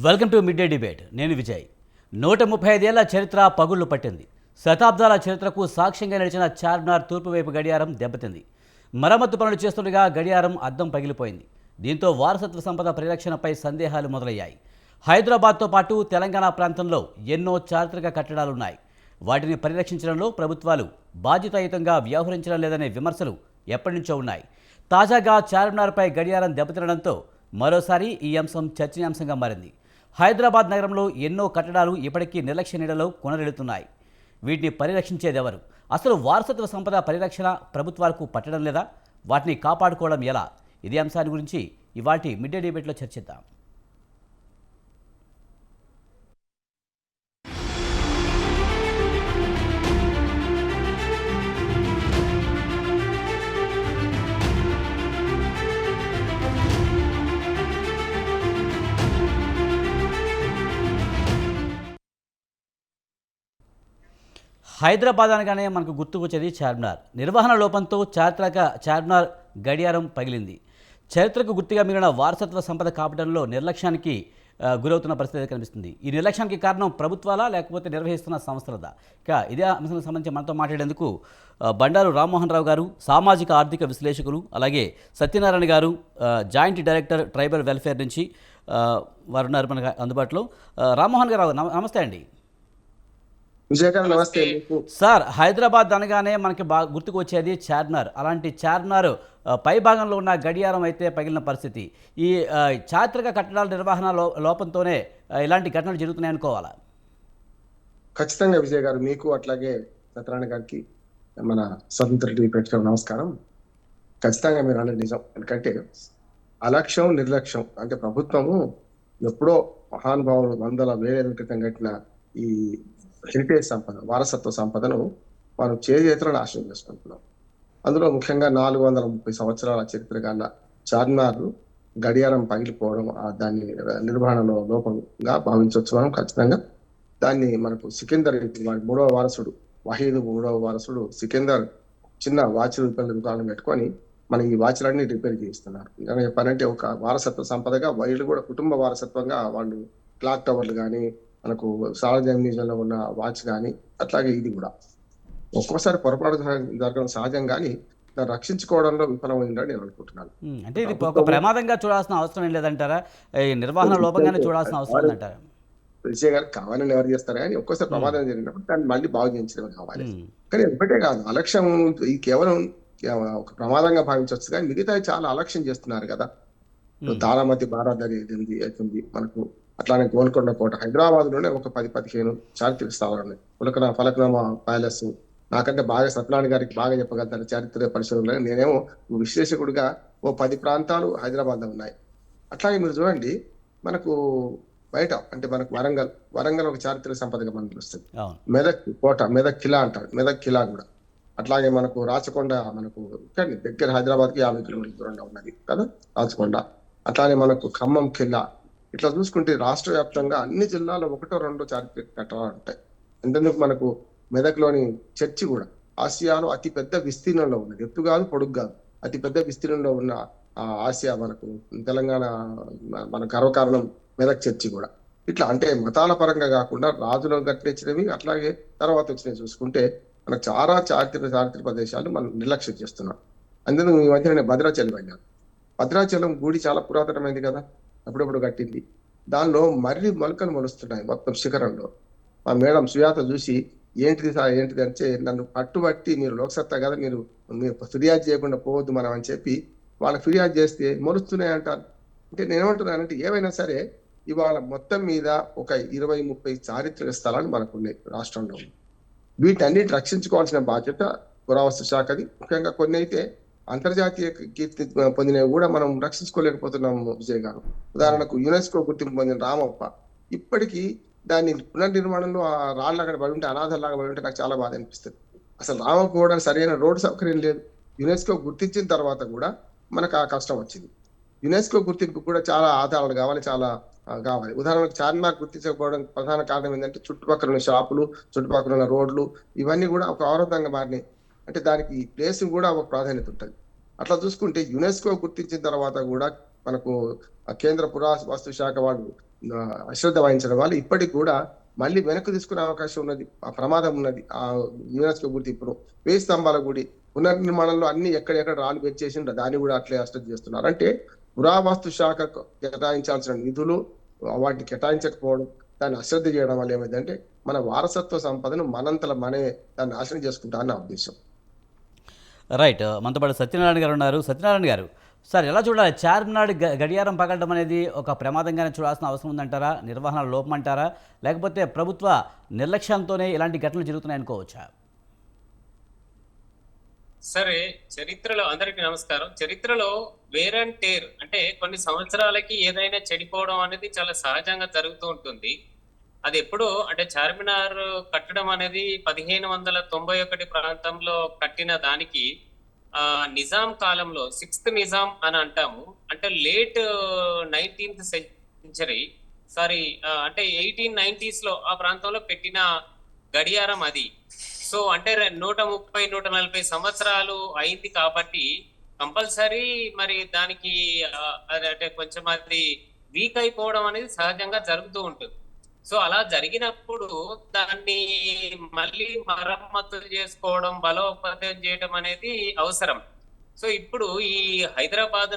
Welcome to mid day debate. నేను విజయ్. 135 ఏళ్ల చరిత్ర పగుళ్లు పట్టింది. శతాబ్దాల చరిత్రకు సాక్ష్యంగా నిలిచిన చార్మినార్ తూర్పు వైపు గడియారం దెబ్బతింది. మరమ్మతు పనులు చేస్తుండగా గడియారం అద్దం పగిలిపోయింది. దీంతో వారసత్వ సంపద పరిరక్షణపై సందేహాలు మొదలయ్యాయి. హైదరాబాద్తో పాటు తెలంగాణ ప్రాంతంలో ఎన్నో చారిత్రక కట్టడాలున్నాయి. వాటిని పరిరక్షించడంలో ప్రభుత్వాలు బాధ్యతాయుతంగా వ్యవహరించడం లేదనే విమర్శలు ఎప్పటి నుంచో ఉన్నాయి. తాజాగా చార్మినార్పై గడియారం దెబ్బతినడంతో మరోసారి ఈ అంశం చర్చనీయాంశంగా మారింది. హైదరాబాద్ నగరంలో ఎన్నో కట్టడాలు ఇప్పటికీ నిర్లక్ష్య నీడలో కొనరెడుతున్నాయి. వీటిని పరిరక్షించేదెవరు? అసలు వారసత్వ సంపద పరిరక్షణ ప్రభుత్వాలకు పట్టడం లేదా? వాటిని కాపాడుకోవడం ఎలా? ఇదే అంశాన్ని గురించి ఇవాల్టి మిడ్ డే డిబేట్లో చర్చిద్దాం. హైదరాబాద్ అనగానే మనకు గుర్తుకొచ్చేది చార్మినార్. నిర్వహణ లోపంతో చారిత్రక చార్మినార్ గడియారం పగిలింది. చరిత్రకు గుర్తుగా మిగిలిన వారసత్వ సంపద కాపాడంలో నిర్లక్ష్యానికి గురవుతున్న పరిస్థితి కనిపిస్తుంది. ఈ నిర్లక్ష్యానికి కారణం ప్రభుత్వాలా లేకపోతే నిర్వహిస్తున్న సంస్థలదా? ఇక ఇదే అంశానికి సంబంధించి మనతో మాట్లాడేందుకు బండారు రామ్మోహన్ రావు గారు, సామాజిక ఆర్థిక విశ్లేషకులు, అలాగే సత్యనారాయణ గారు, జాయింట్ డైరెక్టర్ ట్రైబల్ వెల్ఫేర్ నుంచి వారు ఉన్నారు మనకు అందుబాటులో. రామ్మోహన్ గారు నమస్తే అండి. విజయకాంత్ నమస్తే సార్. హైదరాబాద్ అనగానే మనకి బాగా గుర్తుకు వచ్చేది చార్మినార్. అలాంటి చార్మినార్ పై భాగంలో ఉన్న గడియారం అయితే పగిలిన పరిస్థితి. ఈ చారిత్రక కట్టడాల నిర్వహణ లోపంతోనే ఇలాంటి ఘటనలు జరుగుతున్నాయి అనుకోవాలా? ఖచ్చితంగా విజయ్ గారు, మీకు అట్లాగే సత్యనారాయణ గారికి, మన స్వతంత్ర టీవీ ప్రేక్షకులకు నమస్కారం. ఖచ్చితంగా మీరు అనేది నిజం. ఎందుకంటే అలక్ష్యం, నిర్లక్ష్యం అంటే ప్రభుత్వము ఎప్పుడో మహానుభావులు వందల వేల క్రితం కట్టిన ఈ హెరిటేజ్ సంపద, వారసత్వ సంపదను మనం చేతులను నాశనం చేసుకుంటున్నాం. అందులో ముఖ్యంగా 430 సంవత్సరాల చరిత్ర గల చార్మినార్ గడియారం పగిలిపోవడం దాన్ని నిర్వహణలో లోపంగా భావించవచ్చు. మనం ఖచ్చితంగా దాన్ని మనకు సికిందర్ మూడవ వారసుడు, వహీద్ మూడవ వారసుడు సికిందర్ చిన్న వాచ్ రిపేర్ దుకాణం పెట్టుకొని మన ఈ వాచ్లన్నీ రిపేర్ చేయిస్తున్నారు. చెప్పాలంటే ఒక వారసత్వ సంపదగా వీళ్ళు కూడా కుటుంబ వారసత్వంగా వాళ్ళు క్లాక్ టవర్లు కానీ, మనకు సార్వజనిక మ్యూజియంలో ఉన్న వాచ్ కానీ, అట్లాగే ఇది కూడా ఒక్కోసారి పొరపాటు జరగడం సహజం, కానీ దాన్ని రక్షించుకోవడంలో విఫలమైందని నేను అనుకుంటున్నాను. అంటే ఇది ఒక ప్రమాదంగా చూడాల్సిన అవసరం ఏం లేదంటారా? ఈ నిర్వహణ లోపంగానే చూడాల్సిన అవసరం లేదంటారా? విజయ్ గారు కావాలని ఎవరు చేస్తారు, కానీ ఒక్కోసారి ప్రమాదం జరిగినప్పుడు దాన్ని మళ్ళీ బాగు చేయించడం కావాలి. కానీ ఒకటే కాదు, అలక్ష్యం ఇది కేవలం ఒక ప్రమాదంగా భావించవచ్చు, కానీ మిగతా చాలా అలక్ష్యం చేస్తున్నారు కదా. తారామతి బారాదరి అవుతుంది మనకు, అట్లానే గోల్కొండ కోట. హైదరాబాద్ లోనే ఒక 10-15 చారిత్రక స్థలాలు ఉన్నాయి. ఫలక్నామా ప్యాలెస్. నాకంటే బాగా సత్యనారాయణ గారికి బాగా చెప్పగలుగుతారు చారిత్రక పరిశోధనలు. నేనేమో విశ్లేషకుడిగా 10 ప్రాంతాలు హైదరాబాద్ లో ఉన్నాయి. అట్లాగే మీరు చూడండి, మనకు బయట అంటే మనకు వరంగల్ ఒక చారిత్రక సంపదగా మనకు వస్తుంది. మెదక్ కోట, మెదక్ కిలా అంటారు, మెదక్ కిలా కూడా. అట్లాగే మనకు రాచకొండ, మనకు దగ్గర హైదరాబాద్ కి 50 కిలోమీటర్ల దూరంగా ఉన్నది కదా రాచకొండ. అట్లానే మనకు ఖమ్మం కిల్లా. ఇట్లా చూసుకుంటే రాష్ట్ర వ్యాప్తంగా అన్ని జిల్లాలో 1-2 చారిత్రక కట్టడాలు ఉంటాయి. అంతేందుకు మనకు మెదక్లోని చర్చి కూడా ఆసియాలో అతి పెద్ద విస్తీర్ణంలో ఉన్నది. ఎత్తు కాదు, పొడుగు కాదు, అతి పెద్ద విస్తీర్ణంలో ఉన్న ఆసియా మనకు తెలంగాణ మన గర్వకారణం మెదక్ చర్చి కూడా. ఇట్లా అంటే మతాల పరంగా కాకుండా రాజులు కట్టించినవి, అట్లాగే తర్వాత వచ్చినవి చూసుకుంటే మనకు చాలా చారిత్రక ప్రదేశాలు మనం నిర్లక్ష్యం చేస్తున్నాం. అందులో ఈ మధ్య నేను భద్రాచలం వెళ్ళాను. భద్రాచలం గుడి చాలా పురాతనమైంది కదా, అప్పుడప్పుడు కట్టింది. దానిలో మర్రి మొలకలు మొలుస్తున్నాయి మొత్తం శిఖరంలో. మా మేడం సుజాత చూసి ఏంటిది అంటే, నన్ను పట్టుబట్టి మీరు లోక్సత్తా కదా, మీరు ఫిర్యాదు చేయకుండా పోవద్దు మనం అని చెప్పి వాళ్ళకి ఫిర్యాదు చేస్తే మొలుస్తున్నాయి అంటారు. అంటే నేనేమంటున్నానంటే, ఏమైనా సరే ఇవాళ మొత్తం మీద ఒక 20-30 చారిత్రక స్థలాలు మనకున్నాయి రాష్ట్రంలో. వీటన్నిటి రక్షించుకోవాల్సిన బాధ్యత పురావస్తు శాఖది. ముఖ్యంగా కొన్ని అయితే అంతర్జాతీయ కీర్తి పొందినవి కూడా మనం రక్షించుకోలేకపోతున్నాము విజయ్ గారు. ఉదాహరణకు యునెస్కో గుర్తింపు పొందిన రామప్ప, ఇప్పటికీ దాన్ని పునర్నిర్మాణంలో ఆ రాళ్ళు అక్కడ పడి ఉంటే, అనాథలాగా పడి ఉంటే నాకు చాలా బాధ అనిపిస్తుంది. అసలు రామప్ప కూడా సరైన రోడ్డు సౌకర్యం లేదు. యునెస్కో గుర్తించిన తర్వాత కూడా మనకు ఆ కష్టం వచ్చింది. యునెస్కో గుర్తింపు కూడా చాలా ఆధారాలు కావాలి, చాలా కావాలి. ఉదాహరణకు చార్మినార్ గుర్తించకపోవడం ప్రధాన కారణం ఏంటంటే చుట్టుపక్కల ఉన్న షాపులు, చుట్టుపక్కల ఉన్న రోడ్లు ఇవన్నీ కూడా ఒక అవరోధంగా మారినాయి. అంటే దానికి ప్లేస్ కూడా ఒక ప్రాధాన్యత ఉంటుంది. అట్లా చూసుకుంటే యునెస్కో గుర్తించిన తర్వాత కూడా మనకు కేంద్ర పురావస్తు శాఖ వాళ్ళు అశ్రద్ధ వహించడం వల్ల ఇప్పటికి కూడా మళ్ళీ వెనక్కి తీసుకునే అవకాశం ఉన్నది, ఆ ప్రమాదం ఉన్నది. ఆ యునెస్కో గుర్తింపును, 1000 స్తంభాల గుడి పునర్నిర్మాణంలో అన్ని ఎక్కడెక్కడ రాళ్ళు పెంచేసి దాన్ని కూడా అట్లే అశ్రద్ధ చేస్తున్నారు. అంటే పురావస్తు శాఖకు కేటాయించాల్సిన నిధులు వాటిని కేటాయించకపోవడం, దాన్ని అశ్రద్ధ చేయడం వల్ల ఏమైందంటే మన వారసత్వ సంపదను మనంతల మనే దాన్ని నాశనం చేసుకుంటా అని నా ఉద్దేశం. రైట్. మనతో పాటు సత్యనారాయణ గారు ఉన్నారు. సత్యనారాయణ గారు, సార్ ఎలా చూడాలి? చార్మినార్ గడియారం పగలడం అనేది ఒక ప్రమాదంగానే చూడాల్సిన అవసరం ఉందంటారా? నిర్వహణ లోపం అంటారా? లేకపోతే ప్రభుత్వ నిర్లక్ష్యంతోనే ఇలాంటి ఘటనలు జరుగుతున్నాయి అనుకోవచ్చా? సరే, చరిత్రలో అందరికీ నమస్కారం. చరిత్రలో వేర్ అండ్ టేర్ అంటే కొన్ని సంవత్సరాలకి ఏదైనా చెడిపోవడం అనేది చాలా సహజంగా జరుగుతూ ఉంటుంది. అది ఎప్పుడు అంటే చార్మినార్ కట్టడం అనేది 1591 ప్రాంతంలో కట్టిన దానికి నిజాం కాలంలో 6th నిజాం అని అంటాము. అంటే లేట్ 19th సెంచరీ, సారీ అంటే 1890s లో ఆ ప్రాంతంలో పెట్టిన గడియారం అది. సో అంటే 130-140 సంవత్సరాలు అయింది కాబట్టి కంపల్సరీ మరి దానికి అంటే కొంచెం అది వీక్ అయిపోవడం అనేది సహజంగా జరుగుతూ ఉంటుంది. సో అలా జరిగినప్పుడు దాన్ని మళ్ళీ మరమ్మతులు చేసుకోవడం, బలోపేతం చేయడం అనేది అవసరం. సో ఇప్పుడు ఈ హైదరాబాద్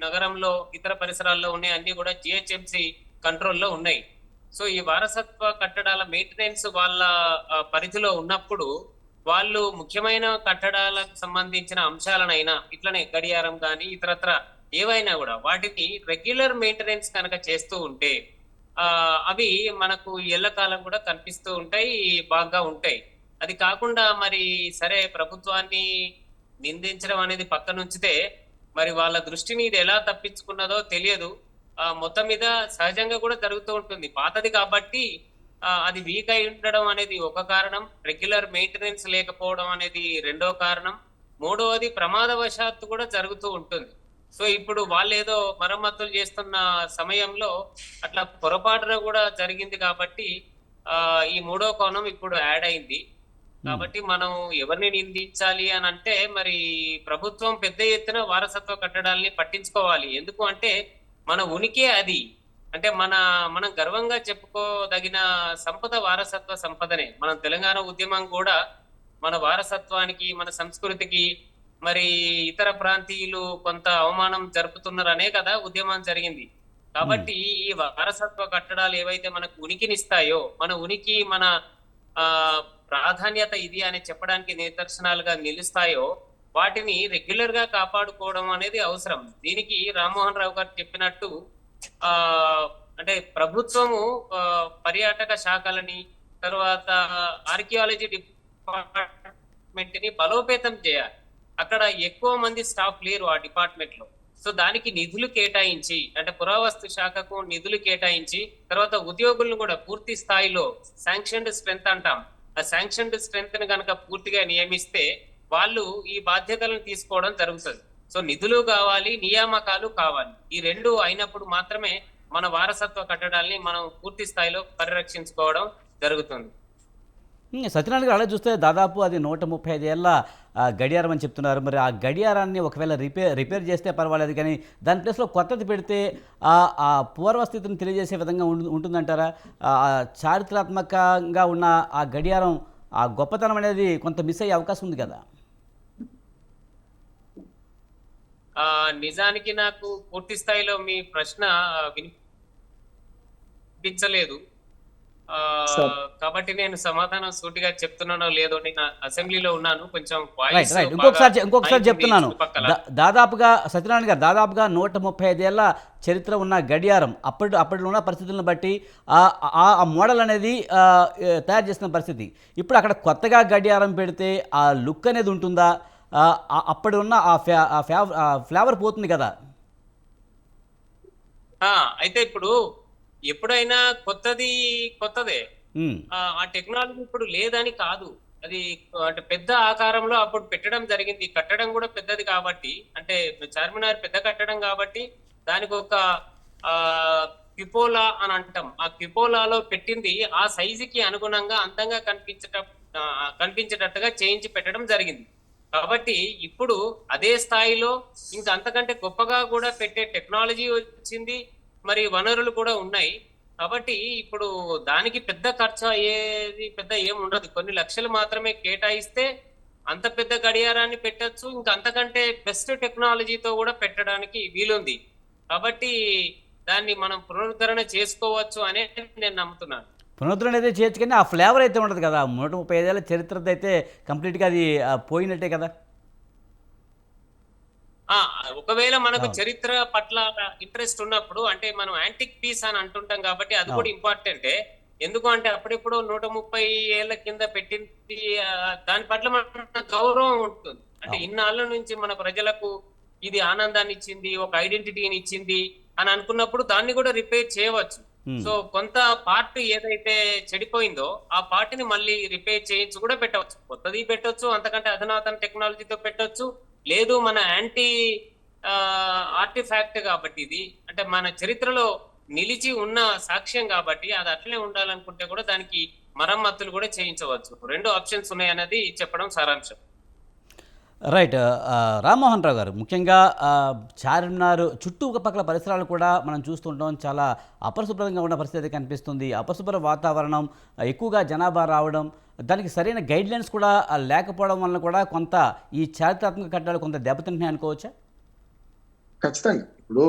నగరంలో ఇతర పరిసరాల్లో ఉన్నాయి అన్ని కూడా జిహెచ్ఎంసి కంట్రోల్లో ఉన్నాయి. సో ఈ వారసత్వ కట్టడాల మెయింటెనెన్స్ వాళ్ళ పరిధిలో ఉన్నప్పుడు వాళ్ళు ముఖ్యమైన కట్టడాలకు సంబంధించిన అంశాలనైనా ఇట్లనే గడియారం కానీ ఇతరత్ర ఏవైనా కూడా వాటిని రెగ్యులర్ మెయింటెనెన్స్ కనుక చేస్తూ ఉంటే అవి మనకు ఎల్లకాలం కూడా కనిపిస్తూ ఉంటాయి, బాగా ఉంటాయి. అది కాకుండా మరి సరే ప్రభుత్వాన్ని నిందించడం అనేది పక్కనుంచితే మరి వాళ్ళ దృష్టిని ఇది ఎలా తప్పించుకున్నదో తెలియదు. మొత్తం మీద సహజంగా కూడా జరుగుతూ ఉంటుంది. పాతది కాబట్టి అది వీక్ అయి ఉండడం అనేది ఒక కారణం, రెగ్యులర్ మెయింటెనెన్స్ లేకపోవడం అనేది రెండో కారణం, మూడవది ప్రమాదవశాత్తు కూడా జరుగుతూ ఉంటుంది. సో ఇప్పుడు వాళ్ళు ఏదో మరమ్మతులు చేస్తున్న సమయంలో అట్లా పొరపాటున కూడా జరిగింది కాబట్టి ఈ మూడో కోణం ఇప్పుడు యాడ్ అయింది. కాబట్టి మనం ఎవరిని నిందించాలి అని అంటే మరి ప్రభుత్వం పెద్ద ఎత్తున వారసత్వ కట్టడాల్ని పట్టించుకోవాలి. ఎందుకు అంటే మన ఉనికి అది. అంటే మనం గర్వంగా చెప్పుకోదగిన సంపద వారసత్వ సంపదనే. మనం తెలంగాణ ఉద్యమం కూడా మన వారసత్వానికి, మన సంస్కృతికి మరి ఇతర ప్రాంతీయులు కొంత అవమానం జరుపుతున్నారనే కదా ఉద్యమం జరిగింది. కాబట్టి ఈ వారసత్వ కట్టడాలు ఏవైతే మనకు ఉనికినిస్తాయో, మన ఉనికి, మన ప్రాధాన్యత ఇది అని చెప్పడానికి నిదర్శనాలుగా నిలుస్తాయో వాటిని రెగ్యులర్ గా కాపాడుకోవడం అనేది అవసరం. దీనికి రామ్మోహన్ రావు గారు చెప్పినట్టు అంటే ప్రభుత్వము పర్యాటక శాఖలని, తర్వాత ఆర్కియాలజీ డిపార్ట్మెంట్ ని బలోపేతం చేయాలి. అక్కడ ఎక్కువ మంది స్టాఫ్ లేరు ఆ డిపార్ట్మెంట్ లో. సో దానికి నిధులు కేటాయించి, అంటే పురావస్తు శాఖకు నిధులు కేటాయించి, తర్వాత ఉద్యోగులను కూడా పూర్తి స్థాయిలో శాంక్షన్డ్ స్ట్రెంత్ అంటాం, ఆ శాంక్షన్డ్ స్ట్రెంత్ ని కనుక పూర్తిగా నియమిస్తే వాళ్ళు ఈ బాధ్యతలను తీసుకోవడం జరుగుతుంది. సో నిధులు కావాలి, నియామకాలు కావాలి. ఈ రెండు అయినప్పుడు మాత్రమే మన వారసత్వ కట్టడాల్ని మనం పూర్తి స్థాయిలో పరిరక్షించుకోవడం జరుగుతుంది. సత్యనారాయణ గారు, అలా చూస్తే దాదాపు అది 135 ఏళ్ళ గడియారం అని చెప్తున్నారు. మరి ఆ గడియారాన్ని ఒకవేళ రిపేర్ చేస్తే పర్వాలేదు, కానీ దాని ప్లేస్లో కొత్తది పెడితే ఆ పూర్వస్థితిని తెలియజేసే విధంగా ఉంటుందంటారా? చారిత్రాత్మకంగా ఉన్న ఆ గడియారం, ఆ గొప్పతనం అనేది కొంత మిస్ అయ్యే అవకాశం ఉంది కదా? నిజానికి నాకు పూర్తి స్థాయిలో మీ ప్రశ్న వినిపించలేదు. కాబట్టి నేను సమాధానం సూటిగా చెప్తున్నానో లేదో, నేను అసెంబ్లీలో ఉన్నాను, కొంచెం ఇంకొకసారి చెప్తున్నాను. దాదాపుగా సత్యనారాయణ గారు, దాదాపుగా 135 ఏళ్ళ చరిత్ర ఉన్న గడియారం, అప్పట్లో ఉన్న పరిస్థితులను బట్టి ఆ మోడల్ అనేది తయారు చేసిన పరిస్థితి. ఇప్పుడు అక్కడ కొత్తగా గడియారం పెడితే ఆ లుక్ అనేది ఉంటుందా? అప్పుడు ఉన్న ఆ ఫ్లేవర్ పోతుంది కదా? అయితే ఇప్పుడు ఎప్పుడైనా కొత్తదే. ఆ టెక్నాలజీ ఇప్పుడు లేదని కాదు, అది అంటే పెద్ద ఆకారంలో అప్పుడు పెట్టడం జరిగింది. కట్టడం కూడా పెద్దది కాబట్టి, అంటే చార్మినార్ పెద్ద కట్టడం కాబట్టి దానికి ఒక క్యుపోలా అని అంటాం, ఆ క్యుపోలాలో పెట్టింది ఆ సైజుకి అనుగుణంగా అందంగా కనిపించేటట్టుగా చేయించి పెట్టడం జరిగింది. కాబట్టి ఇప్పుడు అదే స్థాయిలో ఇంకా అంతకంటే గొప్పగా కూడా పెట్టే టెక్నాలజీ వచ్చింది. మరి వనరులు కూడా ఉన్నాయి. కాబట్టి ఇప్పుడు దానికి పెద్ద ఖర్చు అయ్యేది పెద్ద ఏం ఉండదు. కొన్ని లక్షలు మాత్రమే కేటాయిస్తే అంత పెద్ద గడియారాన్ని పెట్టొచ్చు. ఇంకా అంతకంటే బెస్ట్ టెక్నాలజీతో కూడా పెట్టడానికి వీలుంది. కాబట్టి దాన్ని మనం పునరుద్ధరణ చేసుకోవచ్చు అనే నేను నమ్ముతున్నాను. పునరుద్ధరణ అయితే చేయొచ్చు, కానీ ఆ ఫ్లేవర్ అయితే ఉండదు కదా. 135 ఏళ్ళ చరిత్రది అయితే కంప్లీట్గా అది పోయినట్టే కదా. ఆ ఒకవేళ మనకు అవును. చరిత్ర పట్ల ఇంట్రెస్ట్ ఉన్నప్పుడు, అంటే మనం యాంటిక్ పీస్ అని అంటుంటాం కాబట్టి అది కూడా అవును. ఇంపార్టెంటే. ఎందుకు అంటే అప్పుడెప్పుడు 130 ఏళ్ల కింద పెట్టింది, దాని పట్ల మన గౌరవం ఉంటుంది. అంటే అవును. ఇన్నాళ్ళ నుంచి మన ప్రజలకు ఇది ఆనందాన్ని ఇచ్చింది, ఒక ఐడెంటిటీని ఇచ్చింది అని అనుకున్నప్పుడు దాన్ని కూడా రిపేర్ చేయవచ్చు. ఉమ్. సో కొంత పార్ట్ ఏదైతే చెడిపోయిందో ఆ పార్ట్ ని మళ్ళీ రిపేర్ చేయించి కూడా పెట్టవచ్చు. కొత్తది పెట్టొచ్చు, అంతకంటే అధునాతన టెక్నాలజీతో పెట్టొచ్చు. లేదు మన యాంటీ ఆర్టిఫాక్ట్ కాబట్టి, ఇది అంటే మన చరిత్రలో నిలిచి ఉన్న సాక్ష్యం కాబట్టి అది అట్లనే ఉండాలనుకుంటే కూడా దానికి మరమ్మతులు కూడా చేయించవచ్చు. రెండు ఆప్షన్స్ ఉన్నాయన్నది చెప్పడం సారాంశం. రైట్. రామ్మోహన్ రావు గారు, ముఖ్యంగా చార్మినార్ చుట్టుపక్కల పరిసరాలు కూడా మనం చూస్తుంటాం, చాలా అపరిశుభ్రంగా ఉన్న పరిస్థితి కనిపిస్తుంది. అపరిశుభ్ర వాతావరణం, ఎక్కువగా జనాభా రావడం, దానికి సరైన గైడ్లైన్స్ కూడా లేకపోవడం వలన కూడా కొంత ఈ చారిత్రాత్మక కట్టడాలు కొంత దెబ్బతింటున్నాయి అనుకోవచ్చా? ఖచ్చితంగా. ఇప్పుడు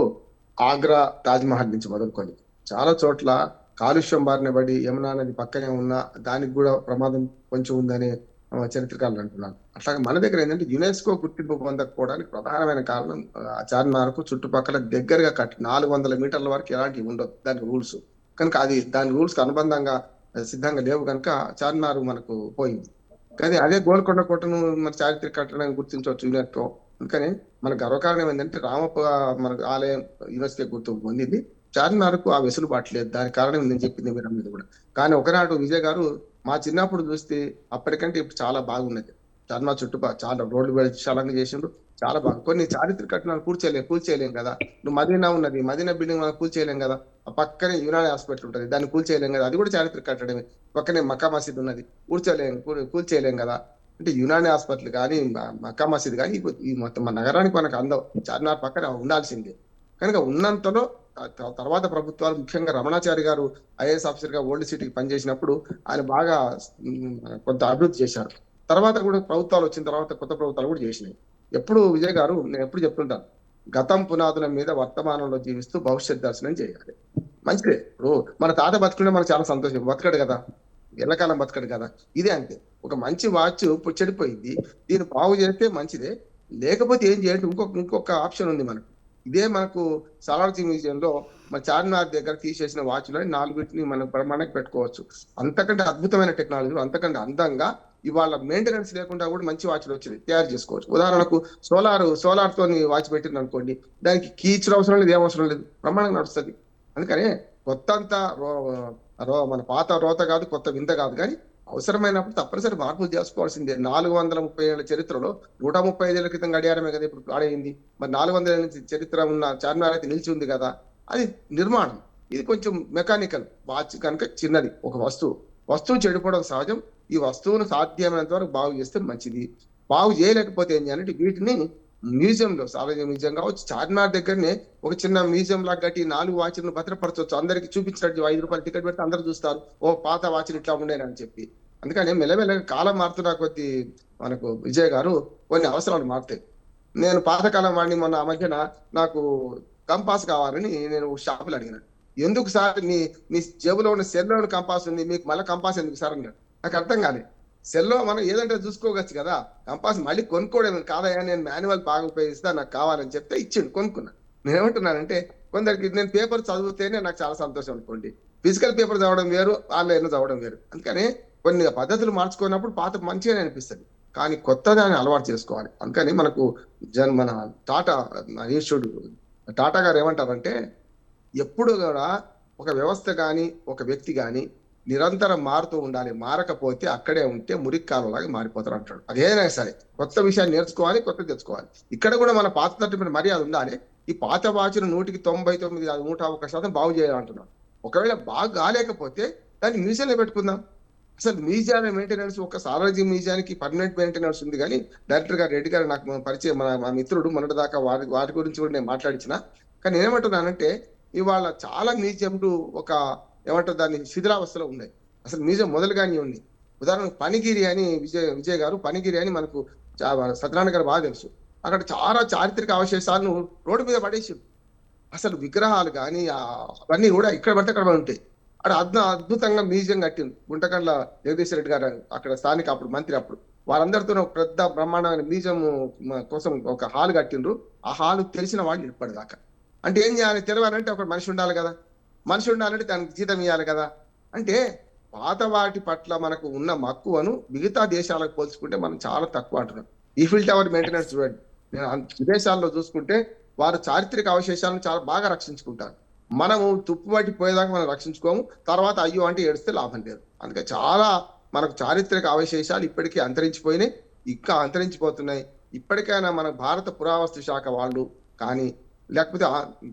ఆగ్రా తాజ్‌మహల్ నుంచి మొదలుకొని చాలా చోట్ల కాలుష్యం బారిన పడి యమునా నది పక్కనే ఉన్న దానికి కూడా ప్రమాదం కొంచెం ఉందని చరిత్రకారులు అంటున్నారు. అట్లాగే మన దగ్గర ఏంటంటే యునెస్కో గుర్తింపు పొందకపోవడానికి ప్రధానమైన కారణం చార్మినార్‌కు చుట్టుపక్కల దగ్గరగా 400 మీటర్ల వరకు ఎలాంటివి ఉండవు దాని రూల్స్. కనుక అది దాని రూల్స్‌కి అనుబంధంగా సిద్ధంగా లేవు కనుక చార్మినార్ మనకు పోయింది. కానీ అదే గోల్కొండ కోటను మన చారిత్రక కట్టడంగా గుర్తించవచ్చు యునెస్కో. అందుకని మన గర్వకారణం ఏంటంటే రామప్ప మన ఆలయం యునెస్కో గుర్తింపు పొందింది. చార్మినార్‌కు ఆ వెసులుబాటు లేదు. దానికి కారణం నేను చెప్పింది మీరు అన్నది కూడా. కానీ ఒకనాడు విజయ్ గారు మా చిన్నప్పుడు చూస్తే అప్పటికంటే ఇప్పుడు చాలా బాగున్నది. చార్మినార్ చాలా రోడ్లు విశాలంగా చేసిండ్రు. చాలా బాగా కొన్ని చారిత్రక కట్టడాలు కూల్చేయలేం కదా. నువ్వు మదీనా ఉన్నది, మదీనా బిల్డింగ్ మనం కూల్చేయలేం కదా. ఆ పక్కనే యునాని హాస్పిటల్ ఉంటది, దాన్ని కూల్చేయలేం కదా. అది కూడా చారిత్రక కట్టడమే. పక్కనే మక్కా మసీద్ ఉన్నది, కూల్చేయలేం కదా. అంటే యునాని హాస్పిటల్ కానీ మక్కా మసీద్ కానీ ఈ మొత్తం మన నగరానికి మనకు అందం. చార్మినార్ పక్కన ఉండాల్సిందే. కనుక ఉన్నంతలో తర్వాత ప్రభుత్వాలు, ముఖ్యంగా రమణాచారి గారు ఐఏఎస్ ఆఫీసర్ గా ఓల్డ్ సిటీకి పనిచేసినప్పుడు ఆయన బాగా కొంత అభివృద్ధి చేశారు. తర్వాత కూడా ప్రభుత్వాలు వచ్చిన తర్వాత కొత్త ప్రభుత్వాలు కూడా చేసినాయి. ఎప్పుడు విజయ్ గారు నేను ఎప్పుడు చెప్తుంటాను, గతం పునాదుల మీద వర్తమానంలో జీవిస్తూ భవిష్యత్ దర్శనం చేయాలి. మంచిదే. ఇప్పుడు మన తాత బతుకుంటే మనకు చాలా సంతోషం. బతకడు కదా, ఎల్లకాలం బతకడు కదా. ఇదే అంతే. ఒక మంచి వాచ్ ఇప్పుడు చెడిపోయింది, దీన్ని బాగు చేస్తే మంచిదే. లేకపోతే ఏం చేయాలి, ఇంకొక ఆప్షన్ ఉంది మనకు. ఇదే మనకు సాలార్జీ మ్యూజియంలో మన చార్మినార్ దగ్గర తీసేసిన వాచ్లని 4 మనకి పెట్టుకోవచ్చు. అంతకంటే అద్భుతమైన టెక్నాలజీ, అంతకంటే అందంగా ఇవాళ మెయింటెనెన్స్ లేకుండా కూడా మంచి వాచ్లు వచ్చినాయి, తయారు చేసుకోవచ్చు. ఉదాహరణకు సోలార్ తోని వాచ్ పెట్టింది అనుకోండి, దానికి కీ ఇచ్చిన అవసరం లేదు, ఏమవసరం లేదు, బ్రహ్మాండంగా నడుస్తుంది. అందుకనే కొత్త అంతా మన పాత రోత కాదు, కొత్త వింత కాదు. కానీ అవసరమైనప్పుడు తప్పనిసరి మార్పులు చేసుకోవాల్సిందే. 430 ఏళ్ల చరిత్రలో 135 ఏళ్ల క్రితం గడియారమే కదా ఇప్పుడు పాడైంది. మరి 400 ఏళ్ల నుంచి చరిత్ర ఉన్న చార్మినార్ అయితే నిలిచి ఉంది కదా. అది నిర్మాణం, ఇది కొంచెం మెకానికల్. వాచ్ కనుక చిన్నది, ఒక వస్తువు చెడిపోవడం సహజం. ఈ వస్తువును సాధ్యమైనంత వరకు బాగు చేస్తే మంచిది. బాగు చేయలేకపోతే ఏం చేయాలంటే వీటిని మ్యూజియంలో, సాలార్జీ మ్యూజియం కావచ్చు, చార్మినార్ దగ్గరనే ఒక చిన్న మ్యూజియం లాగా కట్టి 4 వాచ్లను భద్రపరచవచ్చు. అందరికి చూపించినట్టు 5 రూపాయలు టికెట్ పెడితే అందరు చూస్తారు, ఓ పాత వాచ్లు ఇట్లా ఉండేనని చెప్పి. అందుకని మెల్లమెల్లగా కాలం మారుతున్న కొద్ది మనకు విజయ్ గారు కొన్ని అవసరాలు మారుతాయి. నేను పాతకాలం వాడిని. మొన్న ఆ మధ్యన నాకు కంపాస్ కావాలని నేను షాపులు అడిగినాను. ఎందుకు సార్, మీ జేబులో ఉన్న సెల్లో కంపాస్ ఉంది, మీకు మళ్ళీ కంపాస్ ఎందుకు సార్ అన్నాడు. నాకు అర్థం కాలేదు. సెల్లో మనం ఏదంటే చూసుకోవచ్చు కదా, కంపాస్ మళ్ళీ కొనుక్కోవడం కాదయా, నేను మాన్యువల్ బాగా ఉపయోగిస్తా, నాకు కావాలని చెప్తే ఇచ్చిండు, కొనుక్కున్నా. నేనేమంటున్నానంటే కొందరికి నేను పేపర్ చదివితేనే నాకు చాలా సంతోషం అనుకోండి, ఫిజికల్ పేపర్ చదవడం వేరు, ఆన్లైన్ లో చదవడం వేరు. అందుకని కొన్ని పద్ధతులు మార్చుకున్నప్పుడు పాత మంచిగానే అనిపిస్తుంది, కానీ కొత్తదాన్ని అలవాటు చేసుకోవాలి. అందుకని మనకు మన టాటా టాటా గారు ఏమంటారంటే, ఎప్పుడు కూడా ఒక వ్యవస్థ కానీ ఒక వ్యక్తి కానీ నిరంతరం మారుతూ ఉండాలి, మారకపోతే అక్కడే ఉంటే మురిక్కాలలాగా మారిపోతారు అంటాడు. అదేనా సరే, కొత్త విషయాన్ని నేర్చుకోవాలి, కొత్త తెచ్చుకోవాలి. ఇక్కడ కూడా మన పాత తట్టు మీద మర్యాద ఉండాలి. ఈ పాత వాచ్ను 199, 101% బాగు చేయాలంటున్నాం. ఒకవేళ బాగా కాలేకపోతే దాన్ని మ్యూజియంలో పెట్టుకుందాం. అసలు మ్యూజియం మెయింటెనెన్స్, ఒక సాలార్జీ మ్యూజియానికి పర్మనెంట్ మెయింటెనెన్స్ ఉంది. కానీ డైరెక్టర్ గారు, రెడ్డి గారు నాకు పరిచయం, మా మిత్రుడు, మొన్నటి దాకా వాటి గురించి కూడా నేను మాట్లాడించిన. కానీ నేనేమంటున్నానంటే, ఇవాళ చాలా మ్యూజియంలు ఒక ఏమంటారు దాన్ని శిథిలావస్థలో ఉన్నాయి. అసలు మ్యూజియం మొదలుగానే ఉంది. ఉదాహరణకు పనిగిరి అని విజయ్ గారు పనిగిరి అని మనకు సత్యనారాయణ గారు బాగా తెలుసు. అక్కడ చాలా చారిత్రక అవశేషాలను రోడ్డు మీద పడేసి అసలు విగ్రహాలు కానీ అవన్నీ కూడా ఇక్కడ పడితే అక్కడ ఉంటాయి. అక్కడ అద్భుతంగా మ్యూజియం కట్టింది గుంటకండ్ల జగదీష్ రెడ్డి గారు అక్కడ స్థానిక అప్పుడు మంత్రి అప్పుడు వారందరితో ఒక పెద్ద బ్రహ్మాండమైన మ్యూజియం కోసం ఒక హాల్ కట్టిండ్రు. ఆ హాల్ తెలిసిన వాళ్ళు ఇప్పటిదాకా. అంటే ఏం చేయాలి, తెలవాలంటే ఒక మనిషి ఉండాలి కదా, మనిషి ఉండాలంటే దానికి జీతం ఇవ్వాలి కదా. అంటే పాత వాటి పట్ల మనకు ఉన్న మక్కువను మిగతా దేశాలకు పోల్చుకుంటే మనం చాలా తక్కువ అంటున్నాం. ఈఫిల్ టవర్ మెయింటెనెన్స్ చూడండి, నేను విదేశాల్లో చూసుకుంటే వారు చారిత్రక అవశేషాలను చాలా బాగా రక్షించుకుంటారు. మనము తుప్పుబట్టి పోయేదాకా మనం రక్షించుకోము, తర్వాత అయ్యో అంటే ఏడిస్తే లాభం లేదు. అందుకే చాలా మనకు చారిత్రక అవశేషాలు ఇప్పటికీ అంతరించిపోయినాయి, ఇంకా అంతరించిపోతున్నాయి. ఇప్పటికైనా మన భారత పురావస్తు శాఖ వాళ్ళు కానీ లేకపోతే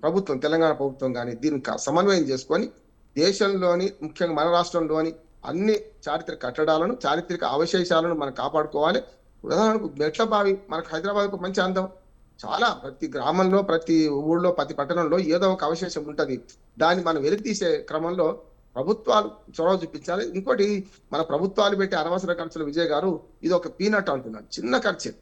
ప్రభుత్వం తెలంగాణ ప్రభుత్వం కానీ దీన్ని సమన్వయం చేసుకొని దేశంలోని ముఖ్యంగా మన రాష్ట్రంలోని అన్ని చారిత్రక కట్టడాలను చారిత్రక అవశేషాలను మనం కాపాడుకోవాలి. ఉదాహరణకు మెట్ల బావి మనకు హైదరాబాద్కు మంచి అందం. చాలా ప్రతి గ్రామంలో ప్రతి ఊళ్ళో ప్రతి పట్టణంలో ఏదో ఒక అవశేషం ఉంటది. దాన్ని మనం వెలికి తీసే క్రమంలో ప్రభుత్వాలు చొరవ చూపించాలి. ఇంకోటి మన ప్రభుత్వాలు పెట్టి అనవసర ఖర్చులు విజయ్ గారు ఇది ఒక పీనట్ అంటున్నాడు, చిన్న ఖర్చే.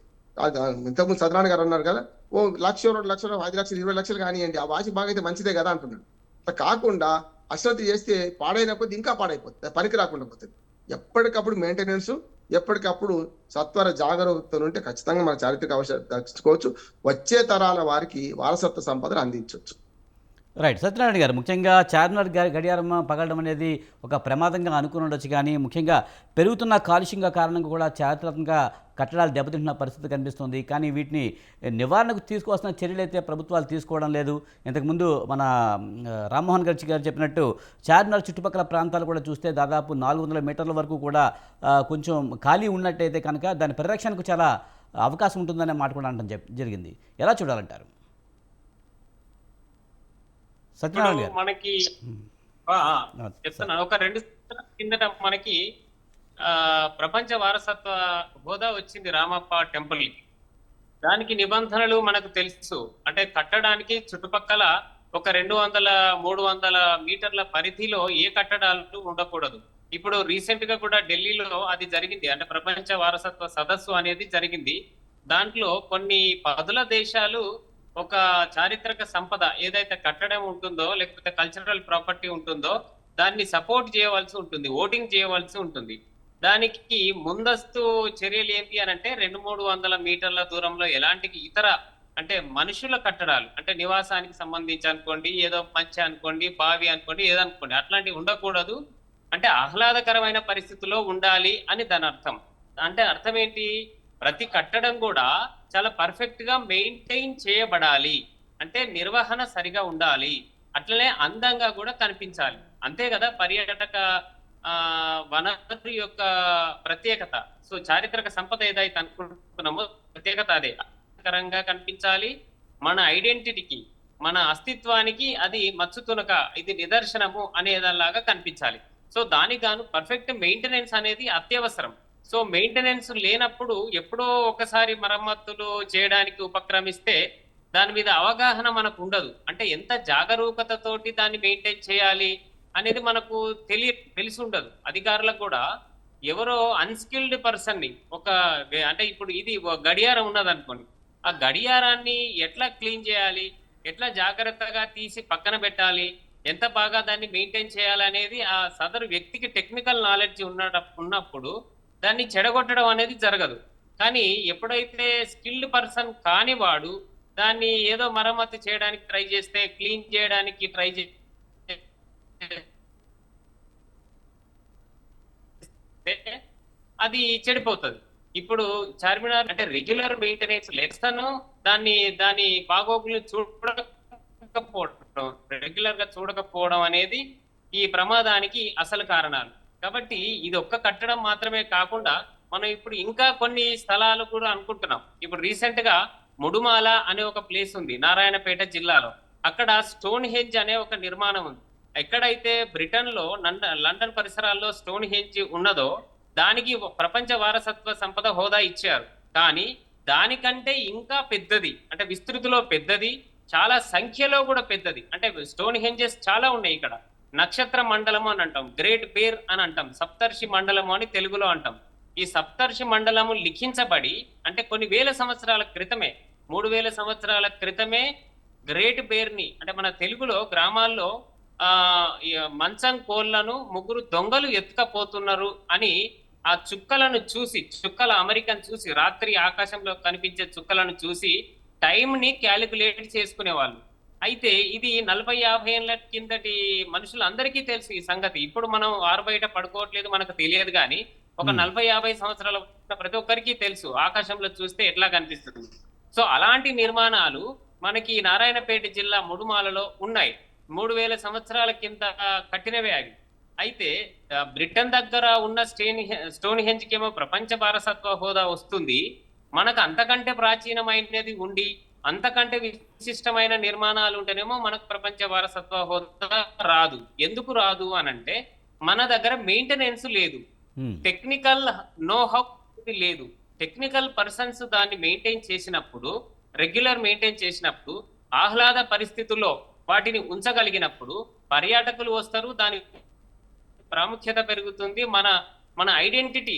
ఇంతకుముందు సత్యనారాయణ గారు అన్నారు కదా, ఓ 1,00,000 2 లక్షలు 5 లక్షలు 20 లక్షలు కానివ్వండి, ఆ వాచి బాగా అయితే మంచిదే కదా అంటున్నాడు. అట్లా కాకుండా అశ్రద్ధ చేస్తే పాడైన కొద్ది ఇంకా పాడైపోతుంది, పనికి రాకుండా పోతుంది. ఎప్పటికప్పుడు మెయింటెనెన్స్, ఎప్పటికప్పుడు సత్వర జాగరూకతలు ఉంటే ఖచ్చితంగా మన చారిత్రక అవసరం దక్కించుకోవచ్చు. వచ్చే తరాల వారికి వారసత్వ సంపదను అందించవచ్చు. రైట్. సత్యనారాయణ గారు, ముఖ్యంగా చార్మినార్ గడియారం పగలడం అనేది ఒక ప్రమాదంగా అనుకుని ఉండొచ్చు, కానీ ముఖ్యంగా పెరుగుతున్న కాలుష్యంగా కారణంగా కూడా చారిత్రాత్మక కట్టడాలు దెబ్బతింటున్న పరిస్థితి కనిపిస్తుంది. కానీ వీటిని నివారణకు తీసుకోవాల్సిన చర్యలు అయితే ప్రభుత్వాలు తీసుకోవడం లేదు. ఇంతకుముందు మన రామ్మోహన్ గారు చెప్పినట్టు చార్మినార్ చుట్టుపక్కల ప్రాంతాలు కూడా చూస్తే దాదాపు 400 మీటర్ల వరకు కూడా కొంచెం ఖాళీ ఉన్నట్టయితే కనుక దాని పరిరక్షణకు చాలా అవకాశం ఉంటుందనే మాట కూడా అనడం జరిగింది. ఎలా చూడాలంటారు సత్యనారాయణ గారు? మనకి చెప్తున్నాను, ఒక 2 సంవత్సరాల కిందట మనకి ప్రపంచ వారసత్వ హోదా వచ్చింది రామప్ప టెంపుల్ కి. దానికి నిబంధనలు మనకు తెలుసు. అంటే కట్టడానికి చుట్టుపక్కల ఒక 200-300 మీటర్ల పరిధిలో ఏ కట్టడాలు ఉండకూడదు. ఇప్పుడు రీసెంట్ గా కూడా ఢిల్లీలో అది జరిగింది, అంటే ప్రపంచ వారసత్వ సదస్సు అనేది జరిగింది. దాంట్లో కొన్ని 10 దేశాలు ఒక చారిత్రక సంపద ఏదైతే కట్టడం ఉంటుందో లేకపోతే కల్చరల్ ప్రాపర్టీ ఉంటుందో దాన్ని సపోర్ట్ చేయవలసి ఉంటుంది, ఓటింగ్ చేయవలసి ఉంటుంది. దానికి ముందస్తు చర్యలు ఏంటి అని అంటే 200-300 మీటర్ల దూరంలో ఎలాంటి ఇతర అంటే మనుషుల కట్టడాలు, అంటే నివాసానికి సంబంధించి అనుకోండి, ఏదో మంచి అనుకోండి, బావి అనుకోండి, ఏదనుకోండి, అట్లాంటివి ఉండకూడదు. అంటే ఆహ్లాదకరమైన పరిస్థితుల్లో ఉండాలి అని దాని అర్థం. అంటే అర్థం ఏంటి, ప్రతి కట్టడం కూడా చాలా పర్ఫెక్ట్ గా మెయింటైన్ చేయబడాలి, అంటే నిర్వహణ సరిగా ఉండాలి, అట్లనే అందంగా కూడా కనిపించాలి. అంతే కదా పర్యాటక వనరు యొక్క ప్రత్యేకత. సో చారిత్రక సంపద ఏదైతే అనుకుంటున్నామో ప్రత్యేకత అదే, ఆహ్లాదకరంగా కనిపించాలి, మన ఐడెంటిటీకి మన అస్తిత్వానికి అది మచ్చుతునక ఇది నిదర్శనము అనేదానిలాగా కనిపించాలి. సో దానికి గాను పర్ఫెక్ట్ మెయింటెనెన్స్ అనేది అత్యవసరం. సో మెయింటెనెన్స్ లేనప్పుడు ఎప్పుడో ఒకసారి మరమ్మతులు చేయడానికి ఉపక్రమిస్తే దాని మీద అవగాహన మనకు ఉండదు. అంటే ఎంత జాగరూకతతోటి దాన్ని మెయింటైన్ చేయాలి అనేది మనకు తెలిసి ఉండదు. అధికారులకు కూడా ఎవరో అన్స్కిల్డ్ పర్సన్ ని అంటే ఇప్పుడు ఇది గడియారం ఉన్నది అనుకోండి, ఆ గడియారాన్ని ఎట్లా క్లీన్ చేయాలి, ఎట్లా జాగ్రత్తగా తీసి పక్కన పెట్టాలి, ఎంత బాగా దాన్ని మెయింటైన్ చేయాలి అనేది ఆ సదరు వ్యక్తికి టెక్నికల్ నాలెడ్జ్ ఉన్నప్పుడు దాన్ని చెడగొట్టడం అనేది జరగదు. కానీ ఎప్పుడైతే స్కిల్డ్ పర్సన్ కాని వాడు దాన్ని ఏదో మరమ్మతు చేయడానికి ట్రై చేస్తే, క్లీన్ చేయడానికి ట్రై చేస్తే అది చెడిపోతుంది. ఇప్పుడు చార్మినార్ అంటే రెగ్యులర్ మెయింటెనెన్స్ లేస్తాను, దాని బాగోగులు చూడకపోవడం, రెగ్యులర్ గా చూడకపోవడం అనేది ఈ ప్రమాదానికి అసలు కారణాలు. కాబట్టి ఇది ఒక్క కట్టడం మాత్రమే కాకుండా మనం ఇప్పుడు ఇంకా కొన్ని స్థలాలు కూడా అనుకుంటున్నాం. ఇప్పుడు రీసెంట్ గా ముడుమాల అనే ఒక ప్లేస్ ఉంది నారాయణపేట జిల్లాలో. అక్కడ స్టోన్ హెంజ్ అనే ఒక నిర్మాణం ఉంది. ఎక్కడైతే బ్రిటన్ లో లండన్ పరిసరాల్లో స్టోన్ హెంజ్ ఉన్నదో దానికి ప్రపంచ వారసత్వ సంపద హోదా ఇచ్చారు. కానీ దానికంటే ఇంకా పెద్దది, అంటే విస్తృతిలో పెద్దది, చాలా సంఖ్యలో కూడా పెద్దది. అంటే స్టోన్ హెంజెస్ చాలా ఉన్నాయి ఇక్కడ. నక్షత్ర మండలము అని అంటాం, గ్రేట్ బేర్ అని అంటాం, సప్తర్షి మండలము అని తెలుగులో అంటాం. ఈ సప్తర్షి మండలము లిఖించబడి అంటే కొన్ని వేల సంవత్సరాల క్రితమే, 3000 సంవత్సరాల క్రితమే గ్రేట్ బేర్ ని అంటే మన తెలుగులో గ్రామాల్లో ఈ మంచం కోళ్లను 3 దొంగలు ఎత్తుకపోతున్నారు అని ఆ చుక్కలను చూసి, చుక్కల అమెరికన్ చూసి, రాత్రి ఆకాశంలో కనిపించే చుక్కలను చూసి టైం ని క్యాలిక్యులేట్ చేసుకునేవాళ్ళు. అయితే ఇది 40-50 ఏళ్ల కిందటి మనుషులందరికీ తెలుసు ఈ సంగతి. ఇప్పుడు మనం ఆరు బయట పడుకోవట్లేదు, మనకు తెలియదు. కానీ ఒక 40-50 సంవత్సరాల ప్రతి ఒక్కరికి తెలుసు ఆకాశంలో చూస్తే ఎట్లా కనిపిస్తుంది. సో అలాంటి నిర్మాణాలు మనకి నారాయణపేట జిల్లా ముడుమాలలో ఉన్నాయి. 3000 సంవత్సరాల కింద కట్టినవే అవి. అయితే బ్రిటన్ దగ్గర ఉన్న స్టోన్ హెంజ్ కేమో ప్రపంచ వారసత్వ హోదా వస్తుంది. మనకు అంతకంటే ప్రాచీనమైనది ఉండి అంతకంటే విశిష్టమైన నిర్మాణాలు ఉంటేనేమో మనకు ప్రపంచ వారసత్వ హోదా రాదు. ఎందుకు రాదు అనంటే మన దగ్గర మెయింటెనెన్స్ లేదు, టెక్నికల్ నోహౌ లేదు. టెక్నికల్ పర్సన్స్ దాన్ని మెయింటైన్ చేసినప్పుడు, రెగ్యులర్ మెయింటైన్ చేసినప్పుడు, ఆహ్లాద పరిస్థితుల్లో వాటిని ఉంచగలిగినప్పుడు పర్యాటకులు వస్తారు, దాని ప్రాముఖ్యత పెరుగుతుంది. మన ఐడెంటిటీ